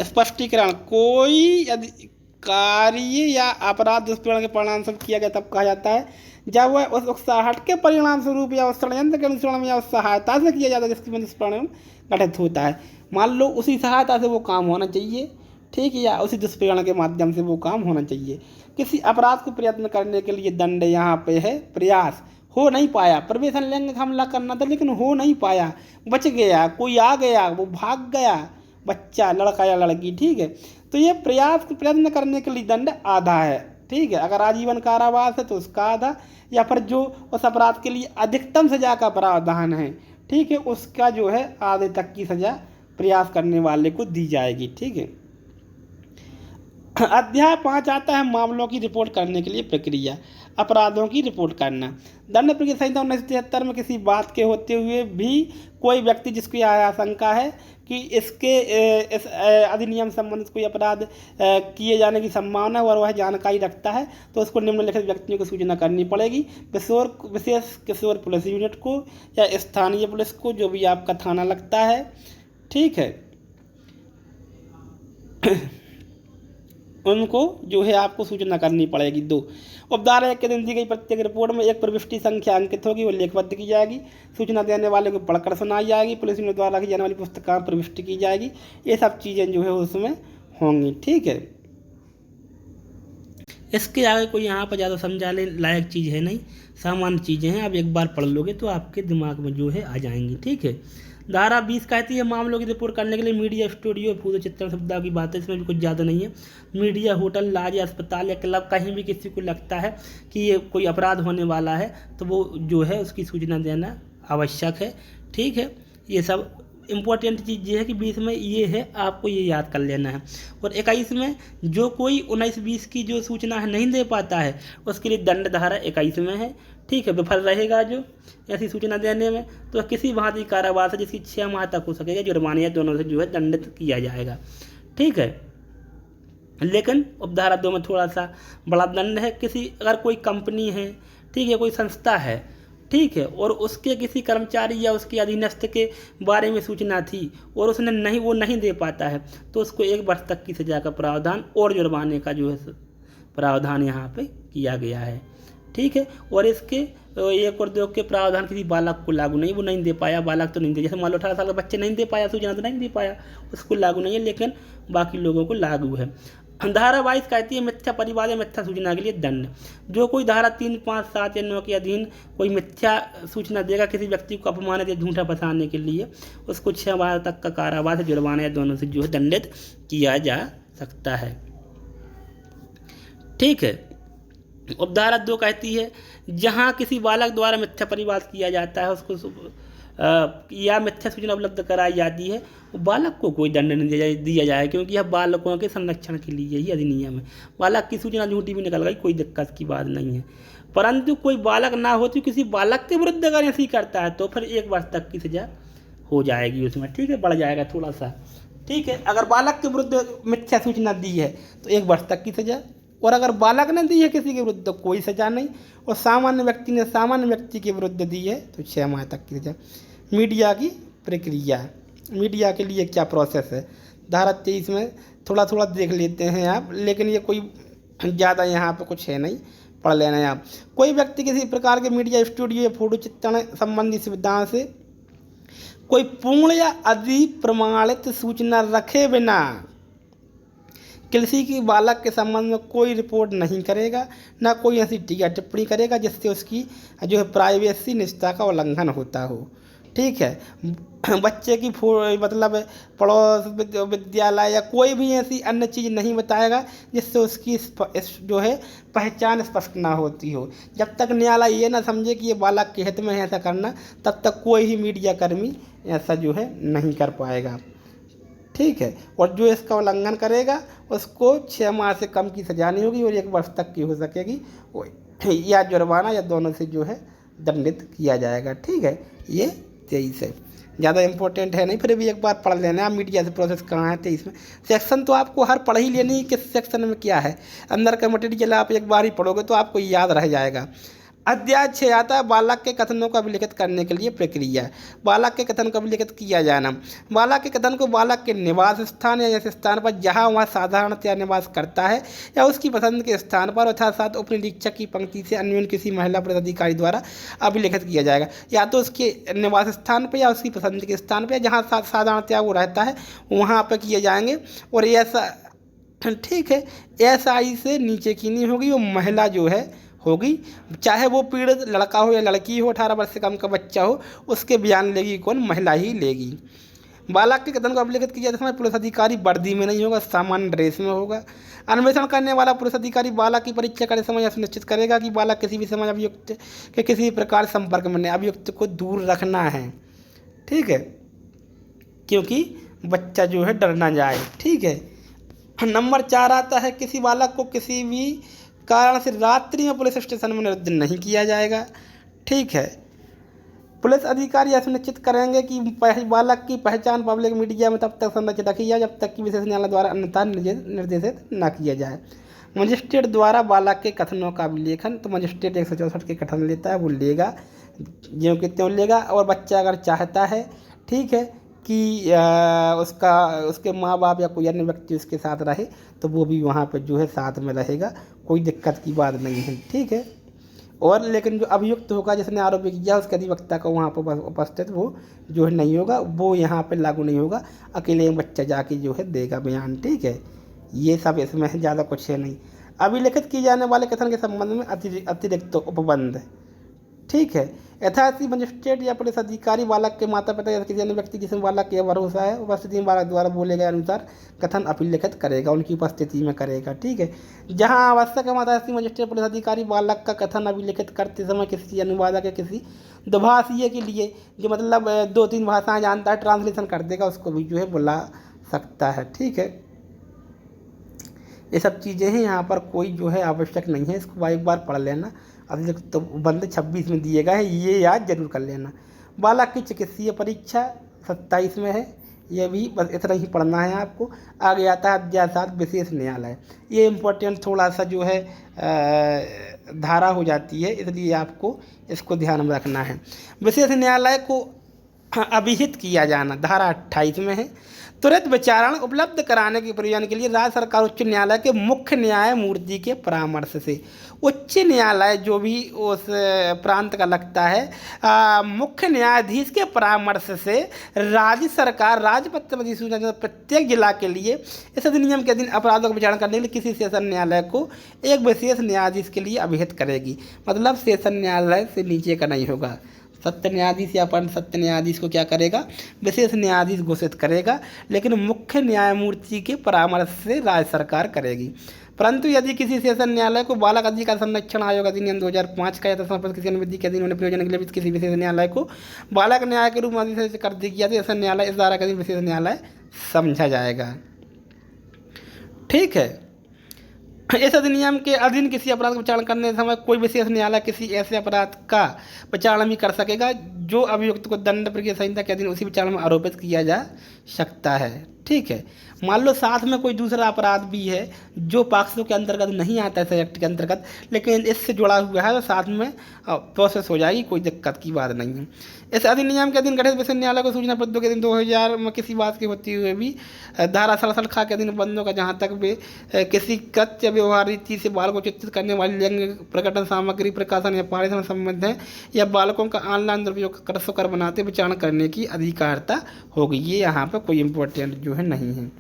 S1: स्पष्टीकरण, कोई यदि कार्य या अपराध दुष्प्रेरण के परिणाम स्वरूप किया गया तब कहा जाता है जब वह उस उकसाहट के परिणाम स्वरूप या उस षड्यंत्र के अनुसरण में या उस सहायता से किया जाता है जिसके दुष्प्रेरण घटित होता है। मान लो उसी सहायता से वो काम होना चाहिए, ठीक है, या उसी दुष्प्रेरण के माध्यम से वो काम होना चाहिए। किसी अपराध को प्रयत्न करने के लिए दंड यहाँ पे है प्रयास, हो नहीं पाया, प्रवेशन लैंगिक हमला करना था लेकिन हो नहीं पाया, बच गया, कोई आ गया, वो भाग गया, बच्चा, लड़का या लड़की, ठीक है, तो ये प्रयत्न करने के लिए दंड आधा है। ठीक है। अगर आजीवन कारावास है तो उसका आधा, या फिर जो उस अपराध के लिए अधिकतम सजा का प्रावधान है, ठीक है, उसका जो है आधे तक की सजा प्रयास करने वाले को दी जाएगी। ठीक है। अध्याय 5 आता है मामलों की रिपोर्ट करने के लिए प्रक्रिया, अपराधों की रिपोर्ट करना। दंड प्रक्रिया संहिता 1973 में किसी बात के होते हुए भी कोई व्यक्ति जिसको यह आशंका है कि इस अधिनियम संबंधित कोई अपराध किए जाने की संभावना और वह जानकारी रखता है तो उसको निम्नलिखित व्यक्तियों को सूचना करनी पड़ेगी, विशेष किशोर पुलिस यूनिट को या स्थानीय पुलिस को, जो भी आपका थाना लगता है। ठीक है। उनको जो है आपको सूचना करनी पड़ेगी। 2, उपधार 1 के दिन दी गई प्रत्येक रिपोर्ट में एक प्रविष्टि संख्या अंकित होगी, वो लेखबद्ध की जाएगी, सूचना देने वाले को पढ़कर सुनाई जाएगी, पुलिस द्वारा रखी जाने वाली पुस्तक प्रविष्टि की जाएगी, ये सब चीज़ें जो है उसमें होंगी। ठीक है। इसके आगे कोई यहाँ पर ज़्यादा समझाने लायक चीज़ है नहीं, सामान्य चीज़ें हैं, आप एक बार पढ़ लोगे तो आपके दिमाग में जो है आ जाएंगी। ठीक है। धारा 20 कहती है मामलों की रिपोर्ट करने के लिए मीडिया, स्टूडियो, फोटो चित्रण सुविधा की बात है, इसमें भी कुछ ज़्यादा नहीं है। मीडिया, होटल, लॉज या अस्पताल या क्लब, कहीं भी किसी को लगता है कि ये कोई अपराध होने वाला है तो वो जो है उसकी सूचना देना आवश्यक है। ठीक है। ये सब इम्पोर्टेंट चीज़ ये है कि 20 में ये है, आपको ये याद कर लेना है। और 21 में जो कोई 19-20 की जो सूचना है नहीं दे पाता है उसके लिए दंड धारा 21 में है। ठीक है। विफल रहेगा जो ऐसी सूचना देने में तो किसी भांति कारावास है जिसकी 6 माह तक हो सकेगा, जुर्माना या दोनों से जो है दंडित किया जाएगा। ठीक है। लेकिन उपधारा 2 में थोड़ा सा बड़ा दंड है। अगर कोई कंपनी है, ठीक है, कोई संस्था है, ठीक है, और उसके किसी कर्मचारी या उसके अधीनस्थ के बारे में सूचना थी और उसने वो नहीं दे पाता है तो उसको 1 वर्ष तक की सजा का प्रावधान और जुर्माने का जो है प्रावधान यहाँ पे किया गया है। ठीक है। और इसके एक और दो के प्रावधान किसी बालक को लागू नहीं, वो नहीं दे पाया, बालक तो नहीं दे, जैसे मान लो 18 साल का बच्चे नहीं दे पाया सूचना तो नहीं दे पाया, उसको लागू नहीं है, लेकिन बाकी लोगों को लागू है। धारा 22 कहती है मिथ्या परिवाद या मिथ्या सूचना के लिए दंड। जो कोई धारा 3, 5, 7 या 9 के अधीन कोई मिथ्या सूचना देगा किसी व्यक्ति को अपमानित या झूठा फंसाने के लिए, उसको 6 माह तक का कारावास, जुर्माना या दोनों से जो है दंडित किया जा सकता है। ठीक है। अब धारा 2 कहती है जहाँ किसी बालक द्वारा मिथ्या परिवाद किया जाता है उसको या मिथ्या सूचना उपलब्ध कराई जाती है, बालक को कोई दंड नहीं दिया जाए, क्योंकि यह बालकों के संरक्षण के लिए ही अधिनियम है। बालक की सूचना झूठी भी निकल गई, कोई दिक्कत की बात नहीं है। परंतु कोई बालक ना होती किसी बालक के विरुद्ध अगर ऐसी करता है तो फिर 1 वर्ष तक की सजा हो जाएगी उसमें। ठीक है, बढ़ जाएगा थोड़ा सा। ठीक है, अगर बालक के विरुद्ध मिथ्या सूचना दी है तो 1 वर्ष तक की सजा, और अगर बालक ने दी है किसी के विरुद्ध तो कोई सजा नहीं, और सामान्य व्यक्ति ने सामान्य व्यक्ति के विरुद्ध दी है तो 6 माह तक की सजा। मीडिया की प्रक्रिया, मीडिया के लिए क्या प्रोसेस है, धारा 23 में थोड़ा थोड़ा देख लेते हैं आप, लेकिन ये कोई ज़्यादा यहाँ पे कुछ है नहीं, पढ़ लेना है आप। कोई व्यक्ति किसी प्रकार के मीडिया स्टूडियो या फोटो चित्रण संबंधी सुविधाओं से कोई पूर्ण या अधिक प्रमाणित सूचना रखे बिना किसी की बालक के संबंध में कोई रिपोर्ट नहीं करेगा, ना कोई ऐसी टीका टिप्पणी करेगा जिससे उसकी जो है प्राइवेसी निजता का उल्लंघन होता हो। ठीक है, बच्चे की मतलब पड़ोस विद्यालय या कोई भी ऐसी अन्य चीज़ नहीं बताएगा जिससे उसकी जो है पहचान स्पष्ट ना होती हो। जब तक न्यायालय ये ना समझे कि ये बालक के हित में है ऐसा करना, तब तक कोई ही मीडिया कर्मी ऐसा जो है नहीं कर पाएगा। ठीक है, और जो इसका उल्लंघन करेगा उसको 6 माह से कम की सजा नहीं होगी और 1 वर्ष तक की हो सकेगी, या जुर्माना या दोनों से जो है दंडित किया जाएगा। ठीक है, ये 23 है, ज़्यादा इंपॉर्टेंट है नहीं, फिर भी एक बार पढ़ लेना। मीडिया से प्रोसेस कहाँ है 23 में। सेक्शन तो आपको हर पढ़ ही लेनी, किस सेक्शन में क्या है, अंदर का मटेरियल आप एक बार ही पढ़ोगे तो आपको याद रह जाएगा। अध्याय 6 आता है बालक के कथनों का अभिलिखित करने के लिए प्रक्रिया। बालक के कथन का अभिलिखित किया जाना। बालक के कथन को बालक के निवास स्थान या ऐसे स्थान पर जहां वह साधारणतया निवास करता है या उसकी पसंद के स्थान पर अर्थात उप निरीक्षक की पंक्ति से अन्य किसी महिला पदाधिकारी द्वारा अभिलिखित किया जाएगा, या तो उसके निवास स्थान पर या उसकी पसंद के स्थान पर जहाँ साधारणतया वो रहता है वहाँ पर किए जाएंगे। और ऐसा ठीक है, SI से नीचे की नहीं होगी, वो महिला जो है होगी, चाहे वो पीड़ित लड़का हो या लड़की हो, 18 वर्ष से कम का बच्चा हो, उसके बयान लेगी कौन, महिला ही लेगी। बालक के कथन को अभिलिखित किया जाते समय पुलिस अधिकारी वर्दी में नहीं होगा, सामान्य ड्रेस में होगा। अन्वेषण करने वाला पुलिस अधिकारी बालक की परीक्षा करते समय यह सुनिश्चित करेगा कि बालक किसी भी समय अभियुक्त के किसी प्रकार संपर्क में नहीं, अभियुक्त को दूर रखना है। ठीक है, क्योंकि बच्चा जो है डर ना जाए। ठीक है, नंबर 4 आता है किसी बालक को किसी भी कारण से रात्रि में पुलिस स्टेशन में निरुद्ध नहीं किया जाएगा। ठीक है, पुलिस अधिकारी यह सुनिश्चित करेंगे कि बालक की पहचान पब्लिक मीडिया में तब तक संरक्षित रखी जाए जब तक कि विशेष न्यायालय द्वारा अन्यथा निर्देशित न किया जाए। मजिस्ट्रेट द्वारा बालक के कथनों का अभिलेखन, तो मजिस्ट्रेट 164 के कथन लेता है, वो लेगा ज्यों कि त्यों लेगा। और बच्चा अगर चाहता है, ठीक है, कि उसके माँ बाप या कोई अन्य व्यक्ति उसके साथ रहे तो वो भी वहाँ पर जो है साथ में रहेगा, कोई दिक्कत की बात नहीं है। ठीक है, और लेकिन जो अभियुक्त होगा जिसने आरोप किया उसके अधिवक्ता का वहाँ पर उपस्थित वो जो है नहीं होगा, वो यहाँ पे लागू नहीं होगा, अकेले बच्चा जाके जो है देगा बयान। ठीक है, ये सब इसमें है, ज़्यादा कुछ है नहीं। अभिलिखित किए जाने वाले कथन के संबंध में अतिरिक्त उपबंध। ठीक है, यथार्थी मजिस्ट्रेट या पुलिस अधिकारी बालक के माता पिता या किसी अन्य व्यक्ति जिसमें बालक के भरोसा है उपस्थिति में बालक द्वारा बोले गए अनुसार कथन अभिलिखित करेगा, उनकी उपस्थिति में करेगा। ठीक है, जहां आवश्यक है यथार्थी मजिस्ट्रेट पुलिस अधिकारी बालक का कथन अभिलिखित करते समय किसी अनुवादक या किसी दुभाषीय के लिए, जो मतलब 2-3 भाषाएं जानता है, ट्रांसलेशन कर देगा, उसको भी जो है बुला सकता है। ठीक है, ये सब चीज़ें हैं, यहाँ पर कोई जो है आवश्यक नहीं है, इसको एक बार पढ़ लेना। अभिलिखित तो बंद 26 में दिए गए हैं, ये याद जरूर कर लेना। बालक की चिकित्सीय परीक्षा 27 में है, ये भी बस इतना ही पढ़ना है आपको। आगे आता है अध्याय 7 विशेष न्यायालय। ये इम्पोर्टेंट थोड़ा सा जो है धारा हो जाती है, इसलिए आपको इसको ध्यान में रखना है। विशेष न्यायालय को अभिहित किया जाना धारा 28 में है। त्वरित विचारण उपलब्ध कराने के प्रयोजन के लिए राज्य सरकार उच्च न्यायालय के मुख्य न्यायमूर्ति के परामर्श से, उच्च न्यायालय जो भी उस प्रांत का लगता है, मुख्य न्यायाधीश के परामर्श से राज्य सरकार राजपत्र अधिसूचना प्रत्येक जिला के लिए इस अधिनियम के अधीन अपराधों का विचारण करने के लिए किसी सेशन न्यायालय को एक विशेष न्यायाधीश के लिए अभिहित करेगी। मतलब सेशन न्यायालय से नीचे का नहीं होगा। सत्य न्यायाधीश या अपन सत्य न्यायाधीश को क्या करेगा, विशेष न्यायाधीश घोषित करेगा, लेकिन मुख्य न्यायमूर्ति के परामर्श से राज्य सरकार करेगी। परंतु यदि किसी सेशन न्यायालय को बालक अधिकार संरक्षण आयोग अधिनियम 2005 का या तो किसी अनुविधि के अधीन होने प्रयोजन के लिए किसी विशेष न्यायालय को बालक न्याय के रूप में अधिसूचित कर दी गया तो ऐसा न्यायालय इस धारा के अधीन विशेष न्यायालय समझा जाएगा। ठीक है। इस अधिनियम के अधीन किसी अपराध का विचारण करने समय कोई विशेष न्यायालय किसी ऐसे अपराध का विचारण भी कर सकेगा जो अभियुक्त को दंड प्रक्रिया संहिता के अधीन उसी विचारण में आरोपित किया जा सकता है। ठीक है। मान लो साथ में कोई दूसरा अपराध भी है जो पॉक्सो के अंतर्गत नहीं आता है एक्ट के अंतर्गत, लेकिन इससे जुड़ा हुआ है तो साथ में प्रोसेस हो जाएगी, कोई दिक्कत की बात नहीं है। इस अधिनियम के अधीन गठित विशेष न्यायालय को सूचना प्रौद्योगिकी के अधीन 2000 में किसी बात की होती हुए भी धारा 67 खा के अधीन बंदों का जहाँ तक भी किसी कृत्य व्यवहार रीति से बाल को चित्रित करने वाली लिंग प्रकटन सामग्री प्रकाशन या पारिश्रम संबंध है या बालकों का ऑनलाइन दुरुपयोग कर बनाते विचारण करने की अधिकारिता होगी। ये यहाँ पर कोई इम्पोर्टेंट जो है नहीं है।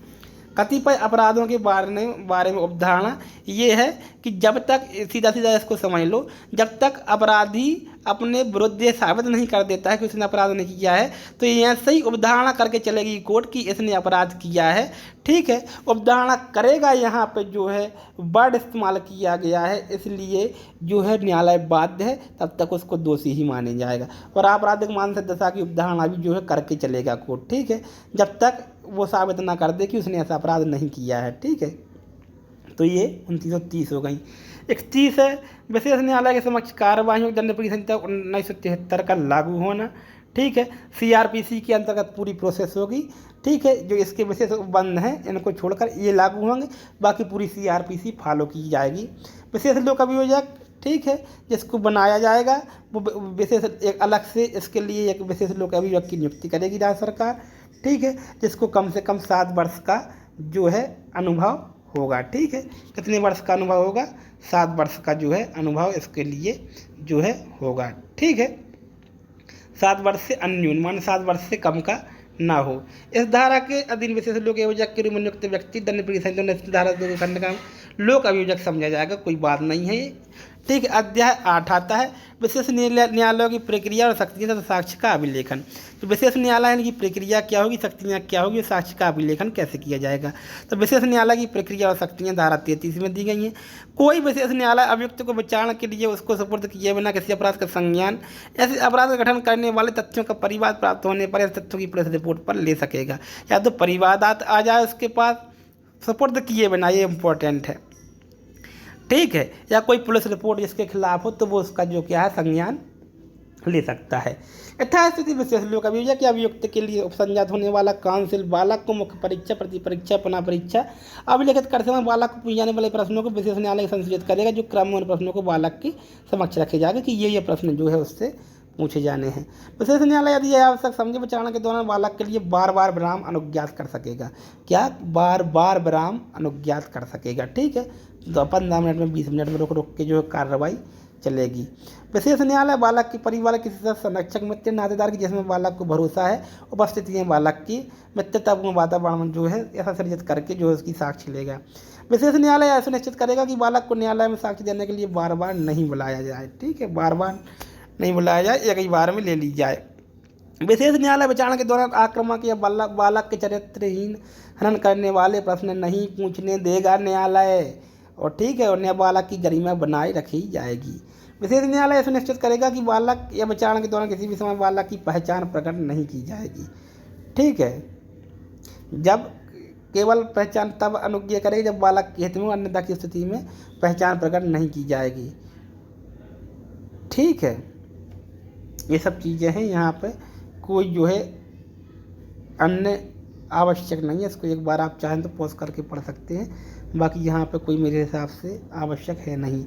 S1: कतिपय अपराधों के बारे में अवधारणा ये है कि जब तक सीधा इसको समझ लो, जब तक अपराधी अपने विरुद्ध ये साबित नहीं कर देता है कि उसने अपराध नहीं किया है तो ये सही अवधारणा करके चलेगी कोर्ट की इसने अपराध किया है। ठीक है। अवधारणा करेगा यहाँ पे जो है वर्ड इस्तेमाल किया गया है, इसलिए जो है न्यायालय बाध्य है तब तक उसको दोषी ही माने जाएगा और आपराधिक मानसिक दशा की अवधारणा भी जो है करके चलेगा कोर्ट। ठीक है। जब तक वो साबित ना कर दे कि उसने ऐसा अपराध नहीं किया है। ठीक है। तो ये 2930 हो गई। 31 है विशेष न्यायालय के समक्ष कार्यवाही दंड प्रक्रिया संहिता 1973 का लागू होना। ठीक है। CRPC के अंतर्गत पूरी प्रोसेस होगी। ठीक है। जो इसके विशेष बंद हैं इनको छोड़कर ये लागू होंगे, बाकी पूरी CRPC फॉलो की जाएगी। विशेष लोक अभियोजक, ठीक है, जिसको बनाया जाएगा वो विशेष एक अलग से इसके लिए एक विशेष लोक अभियोजक की नियुक्ति करेगी राज्य सरकार। ठीक है। जिसको कम से कम 7 वर्ष का जो है अनुभव होगा। ठीक है। कितने वर्ष का अनुभव होगा? 7 वर्ष का जो है अनुभव इसके लिए जो है होगा। ठीक है। 7 वर्ष से अन्यून मान 7 वर्ष से कम का ना हो। इस धारा के अधीन विशेष लोक अभियोजक के रूप में नियुक्त व्यक्ति दंड प्रक्रिया संहिता धारा 2 खंड का लोक अभियोजक समझा जाएगा, कोई बात नहीं है। ठीक है। अध्याय 8 आता है विशेष न्यायालयों की प्रक्रिया और शक्तियाँ तथा साक्ष्य का अभिलेखन। तो विशेष न्यायालय की प्रक्रिया क्या होगी, शक्तियाँ क्या होगी, साक्ष्य का अभिलेखन कैसे किया जाएगा। तो विशेष न्यायालय की प्रक्रिया और शक्तियाँ धारा 33 में दी गई हैं। कोई विशेष न्यायालय अभियुक्त को विचारण के लिए उसको सुपुर्द किए बिना किसी अपराध का संज्ञान ऐसे अपराध का गठन करने वाले तथ्यों का परिवाद प्राप्त होने पर इस तथ्यों की पुलिस रिपोर्ट पर ले सकेगा। या तो परिवादात आ जाए उसके पास सुपुर्द किए बिना, ये इम्पोर्टेंट है। ठीक है। या कोई पुलिस रिपोर्ट जिसके खिलाफ हो तो वो उसका जो क्या है संज्ञान ले सकता है। यथास्थिति विशेष लोक अभियोजक या अभियुक्त के लिए उपसंजात होने वाला काउंसिल बालक को मुख्य परीक्षा, प्रति परीक्षा, पुनः परीक्षा अभिलेखित करते समय बालक को पूछे जाने वाले प्रश्नों को विशेष न्यायालय संसूचित करेगा, जो क्रम में उन प्रश्नों को बालक के समक्ष रखे जाएगा कि ये प्रश्न जो है उससे पूछे जाने हैं। विशेष न्यायालय यदि यह आवश्यक समझे विचारणा के दौरान बालक के लिए बार बार विराम अनुज्ञात कर सकेगा। क्या? बार बार विराम अनुज्ञात कर सकेगा। ठीक है। तो 15 मिनट में 20 मिनट में रुक के जो है कार्रवाई चलेगी। विशेष न्यायालय बालक के परिवार किसी संरक्षक मित्र नातेदार की जिसमें बालक को भरोसा है उपस्थिति में बालक की मित्रतापूर्ण वातावरण जो है ऐसा सृजित करके जो है उसकी साक्ष्य लेगा। विशेष न्यायालय ऐसा सुनिश्चित करेगा कि बालक को न्यायालय में साक्ष्य देने के लिए बार बार नहीं बुलाया जाए। ठीक है। बार बार नहीं बुलाया जाए, एक ही बार में ले ली जाए। विशेष न्यायालय विचारणा के दौरान आक्रामक या बालक के चरित्रहीन हनन करने वाले प्रश्न नहीं पूछने देगा न्यायालय। और ठीक है। और बालक की गरिमा बनाए रखी जाएगी। विशेष न्यायालय सुनिश्चित करेगा कि बालक या विचारणा के दौरान किसी भी समय बालक की पहचान प्रकट नहीं की जाएगी। ठीक है। जब केवल पहचान तब अनुज्ञा करेगी जब बालक के हित में, अन्यथा की स्थिति में पहचान प्रकट नहीं की जाएगी। ठीक है। ये सब चीज़ें हैं। यहाँ पे कोई जो है अन्य आवश्यक नहीं है। इसको एक बार आप चाहें तो पॉज करके पढ़ सकते हैं, बाकी यहाँ पे कोई मेरे हिसाब से आवश्यक है नहीं।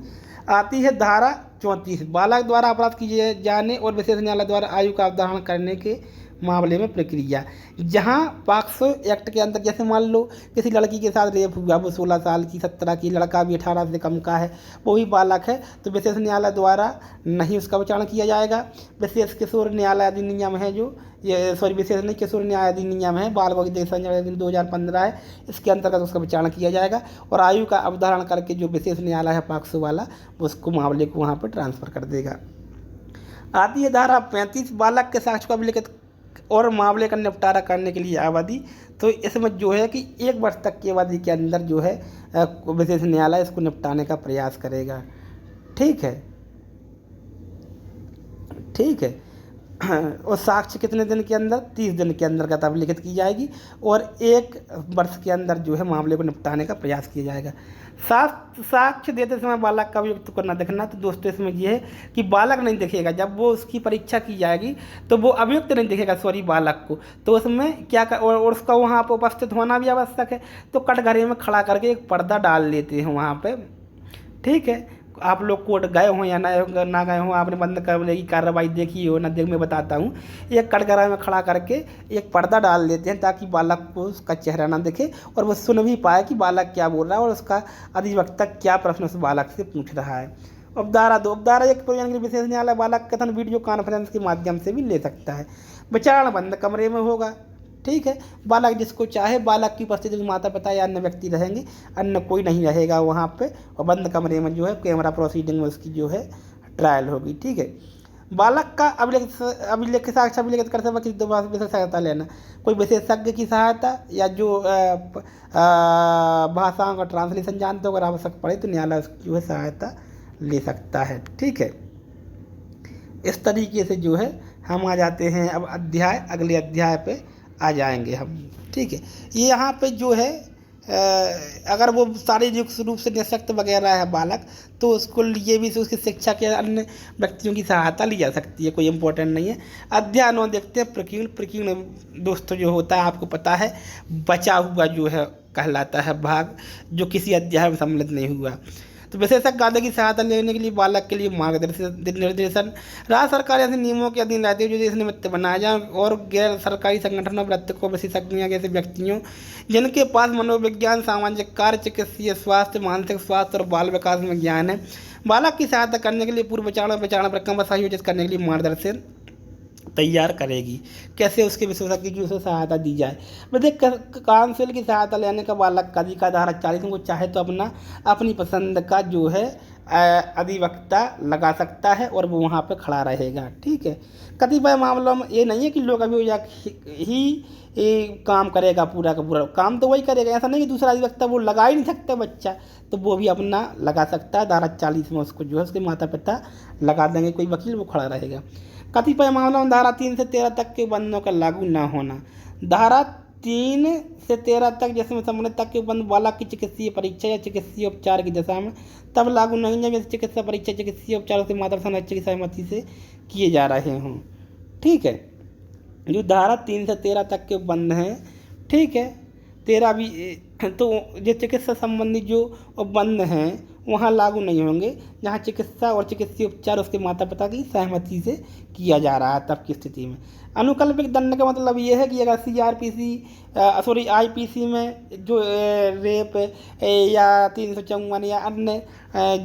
S1: आती है धारा 34 बालक द्वारा अपराध किए जाने और विशेष न्यायालय द्वारा आयु का अवधारण करने के मामले में प्रक्रिया। जहां पॉक्सो एक्ट के अंदर जैसे मान लो किसी लड़की के साथ रेप हुआ, वो 16 साल की 17 की, लड़का भी 18 से कम का है, वो भी बालक है, तो विशेष न्यायालय द्वारा नहीं उसका विचारण किया जाएगा। विशेष किशोर न्यायालय अधिनियम है जो ये विशेष नहीं, किशोर न्याय अधिनियम है, बाल विधि संशोधन 2015 है, इसके अंतर्गत उसका विचारण किया जाएगा और आयु का अवधारण करके जो विशेष न्यायालय है पॉक्सो वाला, उसको मामले को वहाँ पर ट्रांसफ़र कर देगा। आती है धारा 35, बालक के साक्ष्य को अभिलिखित और मामले का निपटारा करने के लिए अवधि। तो इसमें जो है कि 1 वर्ष तक की अवधि के अंदर जो है विशेष न्यायालय इसको निपटाने का प्रयास करेगा। ठीक है, ठीक है। और साक्ष्य कितने दिन के अंदर? 30 दिन के अंतर्गत अभिलिखित की जाएगी और 1 वर्ष के अंदर जो है मामले को निपटाने का प्रयास किया जाएगा। साक्ष्य देते समय बालक का अभियुक्त को न देखना। तो दोस्तों इसमें ये है कि बालक नहीं दिखेगा, जब वो उसकी परीक्षा की जाएगी तो वो अभियुक्त नहीं दिखेगा, बालक को। तो उसमें क्या और उसका वहाँ पर उपस्थित होना भी आवश्यक है। तो कटघरे में खड़ा करके एक पर्दा डाल लेते हैं वहाँ पे। ठीक है, आप लोग कोर्ट गए हों या ना गए हों, आपने बंद करने की कार्रवाई देखी हो ना, मैं बताता हूँ। एक कटघरा में खड़ा करके एक पर्दा डाल देते हैं ताकि बालक को उसका चेहरा ना दिखे और वो सुन भी पाए कि बालक क्या बोल रहा है और उसका अधिवक्ता क्या प्रश्न उस बालक से पूछ रहा है। अब धारा 2, धारा 1 प्रयोजन के विशेष न्यायालय बालक कथन वीडियो कॉन्फ्रेंस के माध्यम से भी ले सकता है। विचारण बंद कमरे में होगा। ठीक है, बालक जिसको चाहे, बालक की उपस्थिति में माता पिता या अन्य व्यक्ति रहेंगे, अन्य कोई नहीं रहेगा वहाँ पे, और बंद कमरे में जो है कैमरा प्रोसीडिंग में उसकी जो है ट्रायल होगी। ठीक है, बालक का अभिलेख साक्ष्य अभिलेखित करते वक्त विशेष सहायता लेना, कोई विशेषज्ञ की सहायता या जो भाषाओं का ट्रांसलेशन जानते हो, अगर आवश्यक पड़े तो न्यायालय उसकी जो है सहायता ले सकता है। ठीक है, इस तरीके से जो है हम आ जाते हैं अब अगले अध्याय पे आ जाएंगे हम। ठीक है, ये यहाँ पे जो है अगर वो शारीरिक रूप से निःशक्त वगैरह है बालक, तो उसको लिए भी उसकी शिक्षा के अन्य व्यक्तियों की सहायता ली जा सकती है, कोई इम्पोर्टेंट नहीं है। अध्याय 9 देखते हैं, प्रकीर्ण दोस्तों जो होता है आपको पता है, बचा हुआ जो है कहलाता है भाग, जो किसी अध्याय में सम्मिलित नहीं हुआ। तो विशेषज्ञ आदि की सहायता लेने के लिए बालक के लिए निर्देशन राज्य सरकार ऐसे नियमों के अधीन रहते हैं जो इस निमित्त बनाए जाए और गैर सरकारी संगठनों वृत्तकों विशेषज्ञ जैसे व्यक्तियों जिनके पास मनोविज्ञान, सामाजिक कार्य, चिकित्सीय स्वास्थ्य, मानसिक स्वास्थ्य और बाल विकास में ज्ञान है, बालक की सहायता करने के लिए पूर्व विचारण प्रक्रिया संयोजित करने के लिए मार्गदर्शन तैयार करेगी। कैसे उसके विशेषज्ञ की उसे सहायता दी जाए। विधिक काउंसिल की सहायता लेने का बालक का अधिकार धारा 40 को चाहे तो अपनी पसंद का जो है अधिवक्ता लगा सकता है और वो वहाँ पे खड़ा रहेगा। ठीक है, कतिपय मामलों में ये नहीं है कि लोग अभियोजक ही काम करेगा, पूरा का पूरा काम तो वही करेगा, ऐसा नहीं कि दूसरा अधिवक्ता वो लगा ही नहीं सकता बच्चा, तो वो भी अपना लगा सकता है। धारा 40 में उसको जो है उसके माता पिता लगा देंगे, कोई वकील वो खड़ा रहेगा। कतिपय मामलों में धारा 3 से 13 तक के बंधनों का लागू न होना। धारा 3 से 13 तक जिसमें सम्मिलित तक के बंध बालक की चिकित्सीय परीक्षा या चिकित्सीय उपचार की दशा में तब लागू नहीं जब जैसे चिकित्सा परीक्षा चिकित्सीय उपचार से माता संरक्षक की सहमति से किए जा रहे हों। ठीक है, जो धारा 3 से 13 तक के बंध हैं, ठीक है, 13 भी तो जो चिकित्सा संबंधी जो बंध हैं वहाँ लागू नहीं होंगे जहाँ चिकित्सा और चिकित्सीय उपचार उसके माता पिता की सहमति से किया जा रहा है तब की स्थिति में। अनुकल्पित दंड का मतलब ये है कि अगर IPC में जो रेप या 354 या अन्य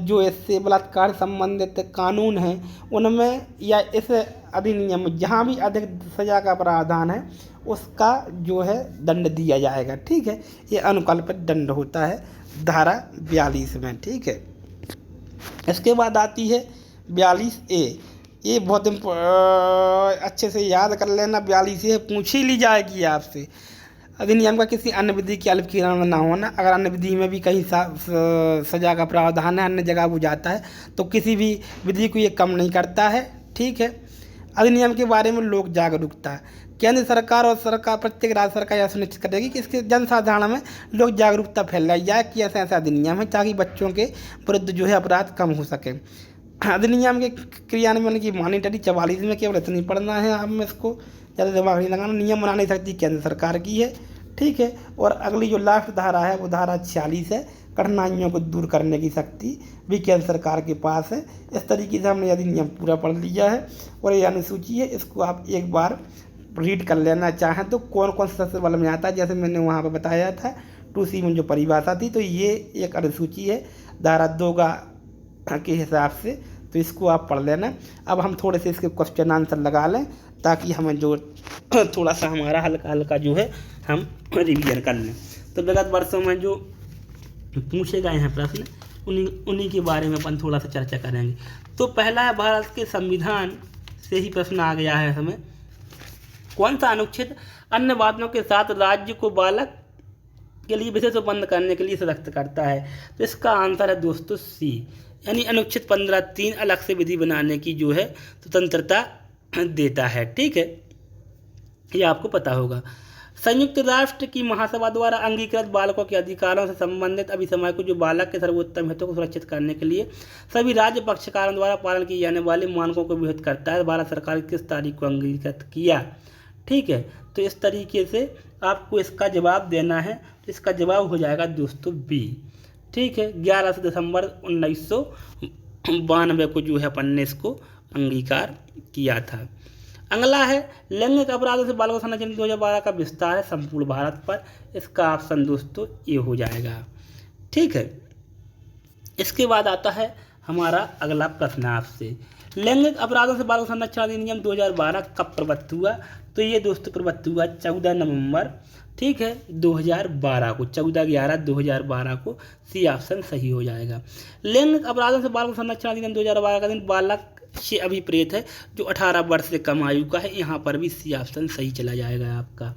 S1: जो इससे बलात्कार संबंधित कानून हैं उनमें या इस अधिनियम में जहाँ भी अधिक सजा का प्रावधान है उसका जो है दंड दिया जाएगा। ठीक है, ये अनुकल्पित दंड होता है धारा 42 में। ठीक है, इसके बाद आती है 42A। ये बहुत अच्छे से याद कर लेना, 42A पूछ ही ली जाएगी आपसे। अधिनियम का किसी अन्य विधि की अल्पकीकरण में ना होना। अगर अन्य विधि में भी कहीं सजा का प्रावधान है, अन्य जगह वो जाता है, तो किसी भी विधि को ये कम नहीं करता है। ठीक है, अधिनियम के बारे में लोक जागरूकता। केंद्र सरकार और सरकार प्रत्येक राज्य सरकार यह सुनिश्चित करेगी कि इसके जनसाधारण में लोक जागरूकता फैलाई जाए कि ऐसा अधिनियम है ताकि बच्चों के विरुद्ध जो है अपराध कम हो सके। अधिनियम के क्रियान्वयन की मॉनिटरी 44 में केवल इतनी पढ़ना है, हमें इसको ज़्यादा दिमाग नहीं लगाना। नियम बना नहीं सकती केंद्र सरकार की है। ठीक है, और अगली जो लास्ट धारा है वो धारा 46 है। कठिनाइयों को दूर करने की शक्ति भी केंद्र सरकार के पास है। इस तरीके से हमने अधिनियम पूरा पढ़ लिया है और ये अनुसूची है, इसको आप एक बार रीड कर लेना चाहें तो कौन कौन सा सबसे बल में आता है, जैसे मैंने वहाँ पर बताया था 2C में जो परिभाषा थी, तो ये एक अनुसूची है धारा 2 के हिसाब से, तो इसको आप पढ़ लेना। अब हम थोड़े से इसके क्वेश्चन आंसर लगा लें ताकि हमें जो थोड़ा सा हमारा हल्का हल्का जो है हम रिवीजन कर लें। तो विगत वर्षों में जो पूछे गए हैं प्रश्न उन्हीं के बारे में अपन थोड़ा सा चर्चा करेंगे। तो पहला है, भारत के संविधान से ही प्रश्न आ गया है हमें, कौन सा अनुच्छेद अन्य बातों के साथ राज्य को बालक के लिए विशेष बंद करने के लिए सशक्त करता है? तो इसका आंसर है दोस्तों सी, यानी अनुच्छेद 15(3) अलग से विधि बनाने की जो है स्वतंत्रता देता है। ठीक है, ये आपको पता होगा। संयुक्त राष्ट्र की महासभा द्वारा अंगीकृत बालकों के अधिकारों से संबंधित अभिसमय को जो बालक के सर्वोत्तम हितों को सुरक्षित करने के लिए सभी राज्य पक्षकारों द्वारा पालन किए जाने वाले मानकों को विहित करता है, भारत सरकार किस तारीख को अंगीकृत किया? ठीक है, तो इस तरीके से आपको इसका जवाब देना है। तो इसका जवाब हो जाएगा दोस्तों बी। ठीक है, 11 दिसंबर 1992 को जो है अपन ने इसको अंगीकार किया था। अगला है, लैंगिक अपराधों से बालकों संरक्षण 2012 का विस्तार है संपूर्ण भारत पर। इसका ऑप्शन दोस्तों ये हो जाएगा। ठीक है, इसके बाद आता है हमारा अगला प्रश्न आपसे, लैंगिक अपराधों से बालकों संरक्षण अधिनियम 2012 कब प्रवृत्त हुआ? तो ये दोस्तों प्रवृत्त हुआ 14 नवंबर, ठीक है, 2012 को, 14/11/2012 को। सी ऑप्शन सही हो जाएगा। लैंगिक अपराधों से बालकों संरक्षण अधिनियम 2012 का दिन बालक से अभिप्रेत है जो 18 वर्ष से कम आयु का है। यहाँ पर भी सी ऑप्शन सही चला जाएगा आपका।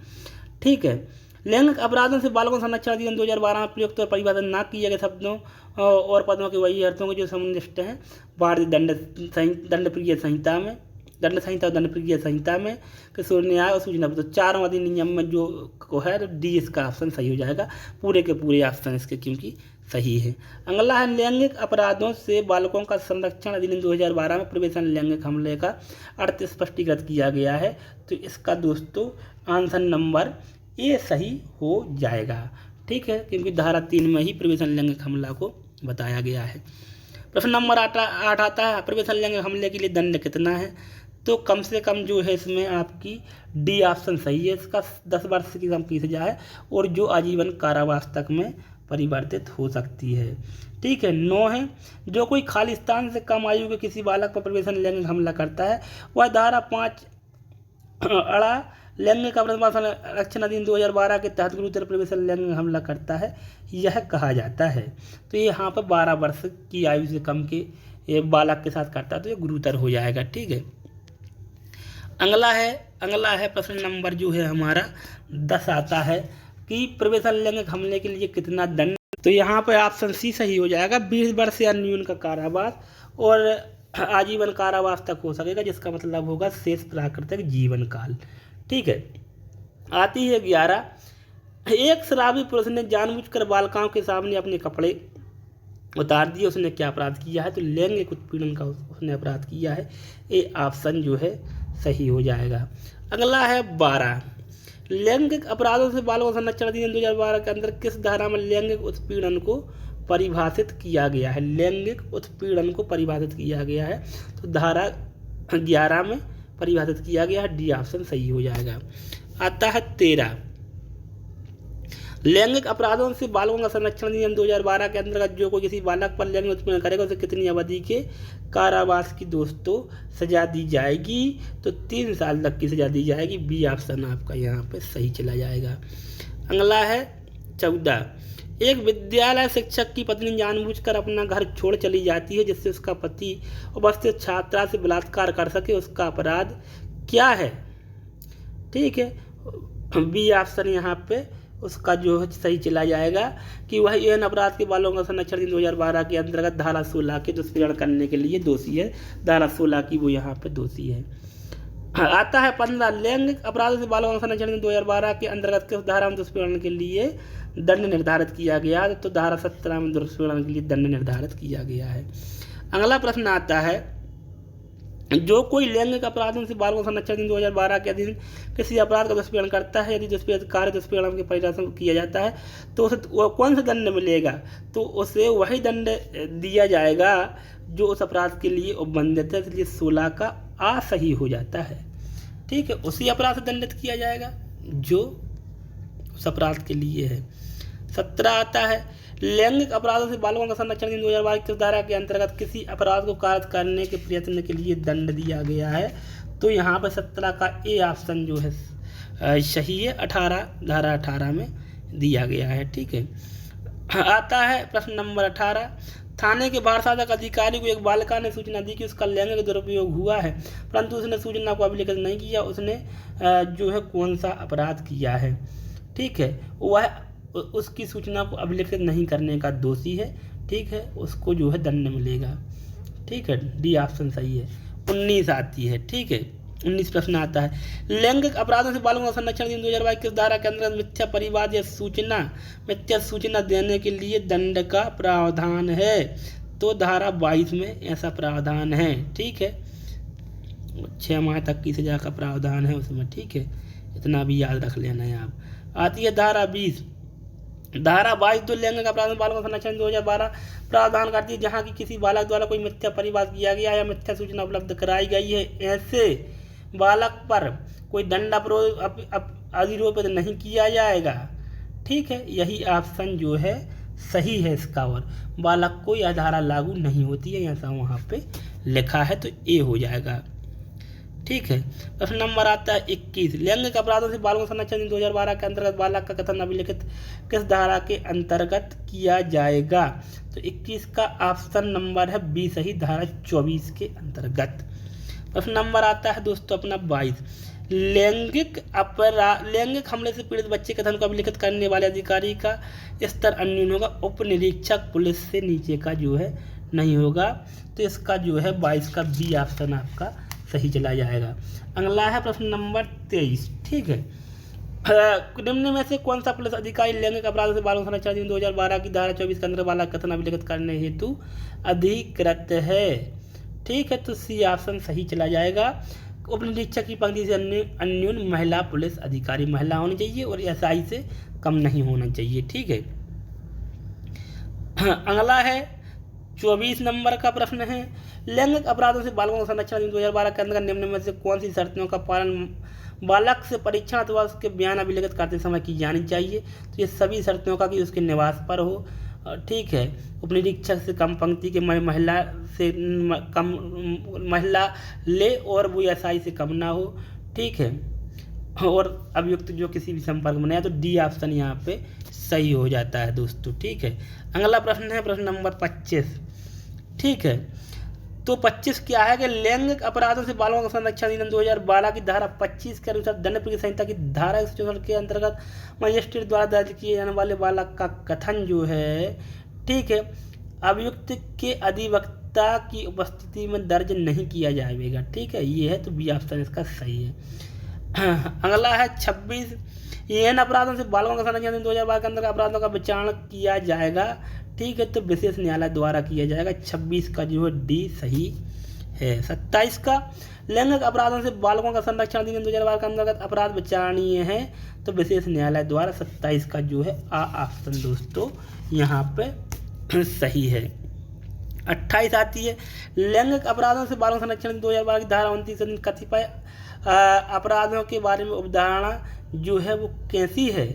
S1: ठीक है, लैंगिक अपराधों से बालकों संरक्षण अधिनियम 2012 में प्रयुक्त और परिभाषित न किए गए शब्दों और पदों के वही अर्थों के जो समुनिष्ट हैं भारतीय दंड संहिता में, दंड संहिता और दंड प्रक्रिया संहिता में, किशोर न्याय और सूचना, तो चारों अधिनियम में जो को है तो डी इसका ऑप्शन सही हो जाएगा। पूरे के पूरे ऑप्शन इसके क्योंकि सही है। अगला है, लैंगिक अपराधों से बालकों का संरक्षण अधिनियम 2012 में प्रवेशन लैंगिक हमले का अर्थ स्पष्टीकृत किया गया है। तो इसका दोस्तों आंसर नंबर ए सही हो जाएगा। ठीक है, क्योंकि धारा 3 में ही प्रवेशन लैंगिक हमला को बताया गया है। प्रश्न नंबर 8 आता है, प्रवेशन लैंगिक हमले के लिए दंड कितना है? तो कम से कम जो है इसमें आपकी डी ऑप्शन सही है, इसका 10 वर्ष की कम सजा है और जो आजीवन कारावास तक में परिवर्तित हो सकती है। ठीक है, 9 है, जो कोई खालिस्तान से कम आयु के किसी बालक पर प्रवेशन लैंगिक हमला करता है वह धारा 5 अड़ा लैंगिक अपराध संरक्षण अधिनियम 2012 के तहत गुरुतर प्रवेशन लैंगिक हमला करता है, यह कहा जाता है। तो यहाँ पर 12 वर्ष की आयु से कम के ये बालक के साथ करता है तो ये गुरुतर हो जाएगा। ठीक है, अगला है प्रश्न नंबर जो है हमारा 10 आता है कि प्रवेशन लैंगिक हमले के लिए कितना दंड? तो यहाँ पर ऑप्शन सी सही हो जाएगा, 20 वर्ष या न्यून का कारावास और आजीवन कारावास तक हो सकेगा, जिसका मतलब होगा शेष प्राकृतिक जीवन काल। ठीक है, आती है 11, एक शराबी पुरुष ने जानबूझकर बालिकाओं के सामने अपने कपड़े उतार दिए, उसने क्या अपराध किया है? तो लैंगिक उत्पीड़न का उसने अपराध किया है। ये ऑप्शन जो है सही हो जाएगा। अगला है 12, लैंगिक अपराधों से बालकों संरक्षण अधिनियम 2012 के अंदर किस धारा में लैंगिक उत्पीड़न को परिभाषित किया गया है? लैंगिक उत्पीड़न को परिभाषित किया गया है तो धारा 11 में परिभाषित किया गया है, डी ऑप्शन सही हो जाएगा। आता है 13, लैंगिक अपराधों से बालकों का संरक्षण अधिनियम 2012 के अंतर्गत जो कोई किसी बालक पर लैंगिक उत्पीड़न करेगा उसे कितनी अवधि के कारावास की दोस्तों सजा दी जाएगी? तो 3 साल तक की सजा दी जाएगी। बी ऑप्शन आपका यहाँ पे सही चला जाएगा। अगला है 14, एक विद्यालय शिक्षक की पत्नी जानबूझकर अपना घर छोड़ चली जाती है जिससे उसका पति उपस्थित छात्रा से बलात्कार कर सके, उसका अपराध क्या है? ठीक है, बी ऑप्शन यहाँ पे उसका जो है सही चला जाएगा कि वह एन अपराध के बालकों का संरक्षण 2012 के अंतर्गत धारा 16 के दुष्पीड़न करने के लिए दोषी है। धारा 16 की वो यहाँ पे दोषी है। आता है 15, लैंगिक अपराधों से बालकों का संरक्षण 2012 के अंतर्गत किस धारा में दुष्पीड़न के लिए दंड निर्धारित किया गया? तो धारा 17 में दुष्पीड़न के लिए दंड निर्धारित किया गया है। अगला प्रश्न आता है, जो कोई लैंगिक अपराधों से बालकों का संरक्षण 2012 के अधीन किसी अपराध का दुष्पीड़न करता है, यदि दुष्पीड़न कार्य दुष्पीड़न के परिणाम किया जाता है तो उसे कौन सा दंड मिलेगा? तो उसे वही दंड दिया जाएगा जो उस अपराध के लिए उपबंधित है, इसलिए 16 का आ सही हो जाता है। ठीक है, उसी अपराध से दंडित किया जाएगा जो उस अपराध के लिए है। 17 आता है लैंगिक अपराधों से बालकों का संरक्षण की 2022 की धारा के अंतर्गत किसी अपराध को कार्य करने के प्रयत्न के लिए दंड दिया गया है। तो यहाँ पर 17 का ए ऑप्शन जो है सही है, 18 धारा 18 में दिया गया है। ठीक है, आता है प्रश्न नंबर 18। थाने के भारसाधक अधिकारी को एक बालिका ने सूचना दी कि उसका लैंगिक दुरुपयोग हुआ है, परंतु उसने सूचना को अभिलेखित नहीं किया। उसने जो है कौन सा अपराध किया है? ठीक है, वह उसकी सूचना को अभिलेखित नहीं करने का दोषी है। ठीक है, उसको जो है दंड मिलेगा। ठीक है, डी ऑप्शन सही है। 19 आती है। ठीक है, 19 प्रश्न आता है लैंगिक अपराधों से बालकों का संरक्षण 2022 की धारा के अंतर्गत मिथ्या परिवाद या मिथ्या सूचना देने के लिए दंड का प्रावधान है। तो धारा 22 में ऐसा प्रावधान है। ठीक है, 6 माह तक की सजा का प्रावधान है उसमें। ठीक है, इतना भी याद रख लेना है आप। आती है धारा 20। धारा 22 तो लैंगिक अपराध में बालकों का संरक्षण 2012 प्रावधान करती है। जहाँ की किसी बालक द्वारा कोई मिथ्या परिवाद किया गया या मिथ्या सूचना उपलब्ध कराई गई है, ऐसे बालक पर कोई दंड अधिरोपित नहीं किया जाएगा। ठीक है, यही ऑप्शन जो है सही है इसका, और बालक को यह धारा लागू नहीं होती है, ऐसा वहाँ पे लिखा है, तो ए हो जाएगा। ठीक है, प्रश्न नंबर आता है 21। लैंगिक अपराधों से बालकों का संरक्षण 2012 के अंतर्गत बालक का कथन अभिलिखित किस धारा के अंतर्गत किया जाएगा? तो 21 का ऑप्शन नंबर है बी सही, धारा 24 के अंतर्गत। प्रश्न नंबर आता है दोस्तों अपना 22। लैंगिक हमले से पीड़ित बच्चे कथन को अभिलिखित करने वाले अधिकारी का स्तर अन्यून होगा, उप निरीक्षक पुलिस से नीचे का जो है नहीं होगा। तो इसका जो है 22 का बी ऑप्शन आपका सही चला जाएगा। अगला है प्रश्न नंबर 23। ठीक है, निम्न में से कौन सा पुलिस अधिकारी लैंगिक अपराधों से बालकों का संरक्षण 2012 की धारा 24 के अंतर्गत बालक कथन अभिलिखित करने हेतु अधिकृत है? ठीक है, तो सी ऑप्शन सही चला जाएगा। उप निरीक्षक की पंक्ति से अन्यून महिला पुलिस अधिकारी महिला होनी चाहिए और एसआई से कम नहीं होना चाहिए। ठीक है, अगला है 24 नंबर का प्रश्न है लैंगिक अपराधों से बालकों का संरक्षण 2012 के अंतर्गत निम्न में से कौन सी शर्तों का पालन बालक से परीक्षण अथवा उसके बयान अभिलेखित करते समय की जानी चाहिए? तो ये सभी शर्तों का कि उसके निवास पर हो। ठीक है, उपनिरीक्षक से कम पंक्ति के महिला से कम महिला ले और वो एसआई से कम ना हो। ठीक है, और अभियुक्त जो किसी भी संपर्क में नहीं है, तो डी ऑप्शन यहाँ पे सही हो जाता है दोस्तों। ठीक है, अगला प्रश्न है प्रश्न नंबर 25। ठीक है, तो 25 क्या है कि लैंगिक अपराधों से बालकों का संरक्षण अधिनियम 2012 की धारा 25 के अनुसार दंड प्रक्रिया संहिता की धारा 164 के अंतर्गत मजिस्ट्रेट द्वारा दर्ज किए जाने वाले बालक का कथन जो है, ठीक है, अभियुक्त के अधिवक्ता की उपस्थिति में दर्ज नहीं किया जाएगा। ठीक है, ये है, तो बी ऑप्शन इसका सही है। अगला है 26। इन अपराधों से बालकों का संरक्षण 2012 के अंतर्गत अपराधों का विचारण किया जाएगा। ठीक है, तो विशेष न्यायालय द्वारा किया जाएगा। 26 का जो है डी सही है। 27 का लैंगिक अपराधों से बालकों का संरक्षण अधिनियम 2012 के अंतर्गत अपराध विचारणीय है, तो विशेष न्यायालय द्वारा। 27 का जो है आ ऑप्शन दोस्तों यहाँ पे सही है। 28 आती है लैंगिक अपराधों से बालकों का संरक्षण 2012 की धारा 29 कतिपय अपराधों के बारे में अवधारणा जो है वो कैसी है?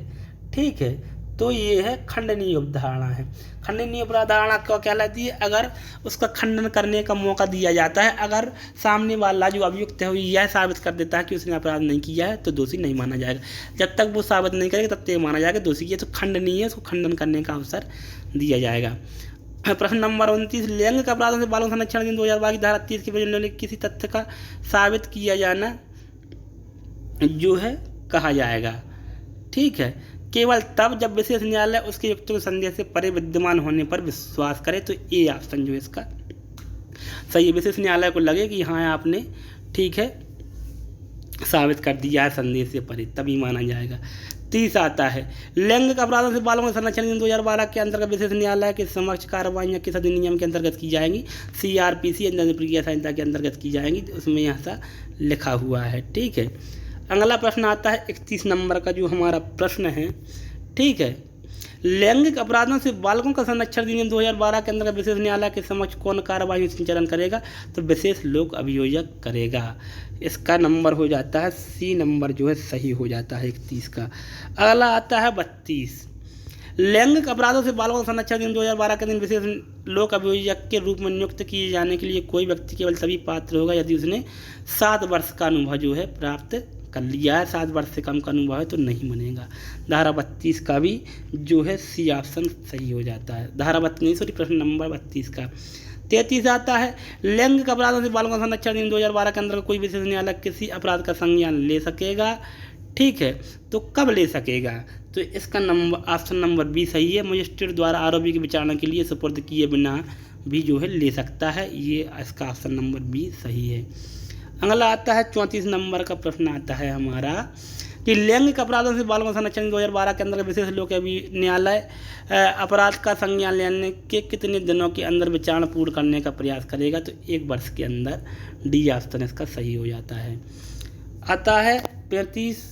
S1: ठीक है, तो ये है खंडनीय अवधारणा है। खंडनीय अवधारणा क्या कहलाती है? अगर उसका खंडन करने का मौका दिया जाता है, अगर सामने वाला जो अभियुक्त है वो यह साबित कर देता है कि उसने अपराध नहीं किया है, तो दोषी नहीं माना जाएगा। जब तक वो साबित नहीं करेगा तब तक माना जाएगा दोषी। ये तो खंडनीय है, उसको खंडन करने का अवसर दिया जाएगा। प्रश्न नंबर 29। लैंगिक अपराधों से बालकों का संरक्षण 2012 की धारा 30 के बजाय किसी तथ्य का साबित किया जाना जो है कहा जाएगा। ठीक है, केवल तब जब विशेष न्यायालय उसके युक्तों के संदेह से परे विद्यमान होने पर विश्वास करे, तो ए ऑप्शन जो है इसका सही है। विशेष न्यायालय को लगे कि हाँ आपने ठीक है साबित कर दिया है संदेह से परे, तभी माना जाएगा। 30 आता है लैंगिक अपराधों से बालकों का संरक्षण 2012 के अंतर्गत विशेष न्यायालय के समक्ष कार्रवाई किस अधिनियम के अंतर्गत की जाएंगी? CRPC दंड प्रक्रिया संहिता के अंतर्गत की जाएंगी, तो उसमें ऐसा लिखा हुआ है। ठीक है, अगला प्रश्न आता है 31 नंबर का जो हमारा प्रश्न है। ठीक है, लैंगिक अपराधों से बालकों का संरक्षण अधिनियम 2012 के अंतर्गत विशेष न्यायालय के समक्ष कौन कार्रवाई संचालन करेगा? तो विशेष लोक अभियोजक करेगा। इसका नंबर हो जाता है सी नंबर जो है सही हो जाता है 31 का। अगला आता है 32, लैंगिक अपराधों से बालकों का संरक्षण दिन 2012 के दिन विशेष लोक अभियोजक के रूप में नियुक्त किए जाने के लिए कोई व्यक्ति केवल तभी पात्र होगा यदि उसने 7 वर्ष का अनुभव जो है प्राप्त कर लिया है। 7 वर्ष से कम का अनुभव है तो नहीं बनेगा। धारा 32 का भी जो है सी ऑप्शन सही हो जाता है। धारा 32 प्रश्न नंबर 32 का। 33 आता है, लैंगिक अपराधों से बालकों का संरक्षण दिन 2012 के अंदर कोई विशेष न्यायालय किसी अपराध का संज्ञान ले सकेगा। ठीक है, तो कब ले सकेगा? तो इसका नंबर ऑप्शन नंबर बी सही है। मजिस्ट्रेट द्वारा आरोपी की विचारणा के लिए सुपुर्द किए बिना भी जो है ले सकता है। ये इसका ऑप्शन नंबर बी सही है। अगला आता है 34 नंबर का प्रश्न आता है हमारा कि लैंगिक अपराधों से बालकों का संरक्षण 2012 के अंदर विशेष लोक न्यायालय अपराध का संज्ञान लेने के कितने दिनों के अंदर विचारणा पूर्ण करने का प्रयास करेगा? तो 1 वर्ष के अंदर। डी ऑप्शन इसका सही हो जाता है। आता है 35,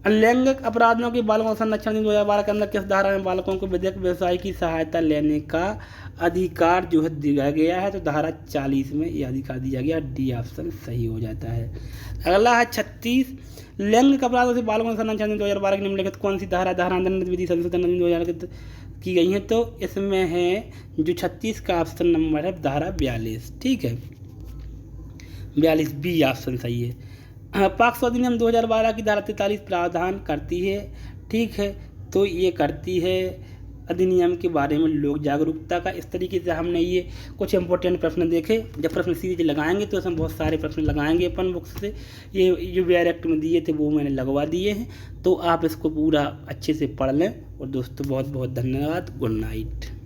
S1: लैंगिक अपराधों के बालकों का संरक्षण 2012 के अंदर किस धारा में बालकों को विधिक व्यवसाय की सहायता लेने का अधिकार जो है दिया गया है? तो धारा 40 में यह अधिकार दिया गया। डी ऑप्शन सही हो जाता है। अगला है 36, लैंगिक अपराधों से बालकों का संरक्षण 2012 की निम्नलिखित कौन सी धारा दंड विधि संशोधन 2000 की गई है? तो इसमें है जो 36 का ऑप्शन नंबर है धारा 42। ठीक है, 42 बी ऑप्शन सही है। पॉक्सो अधिनियम 2012 की धारा 43 प्रावधान करती है। ठीक है, तो ये करती है अधिनियम के बारे में लोक जागरूकता का। इस तरीके से हमने ये कुछ इंपॉर्टेंट प्रश्न देखे। जब प्रश्न सीरीज लगाएंगे तो इसमें बहुत सारे प्रश्न लगाएंगे अपन बुक से। ये जो वीआर एक्ट में दिए थे वो मैंने लगवा दिए हैं, तो आप इसको पूरा अच्छे से पढ़ लें। और दोस्तों बहुत बहुत धन्यवाद। Good night.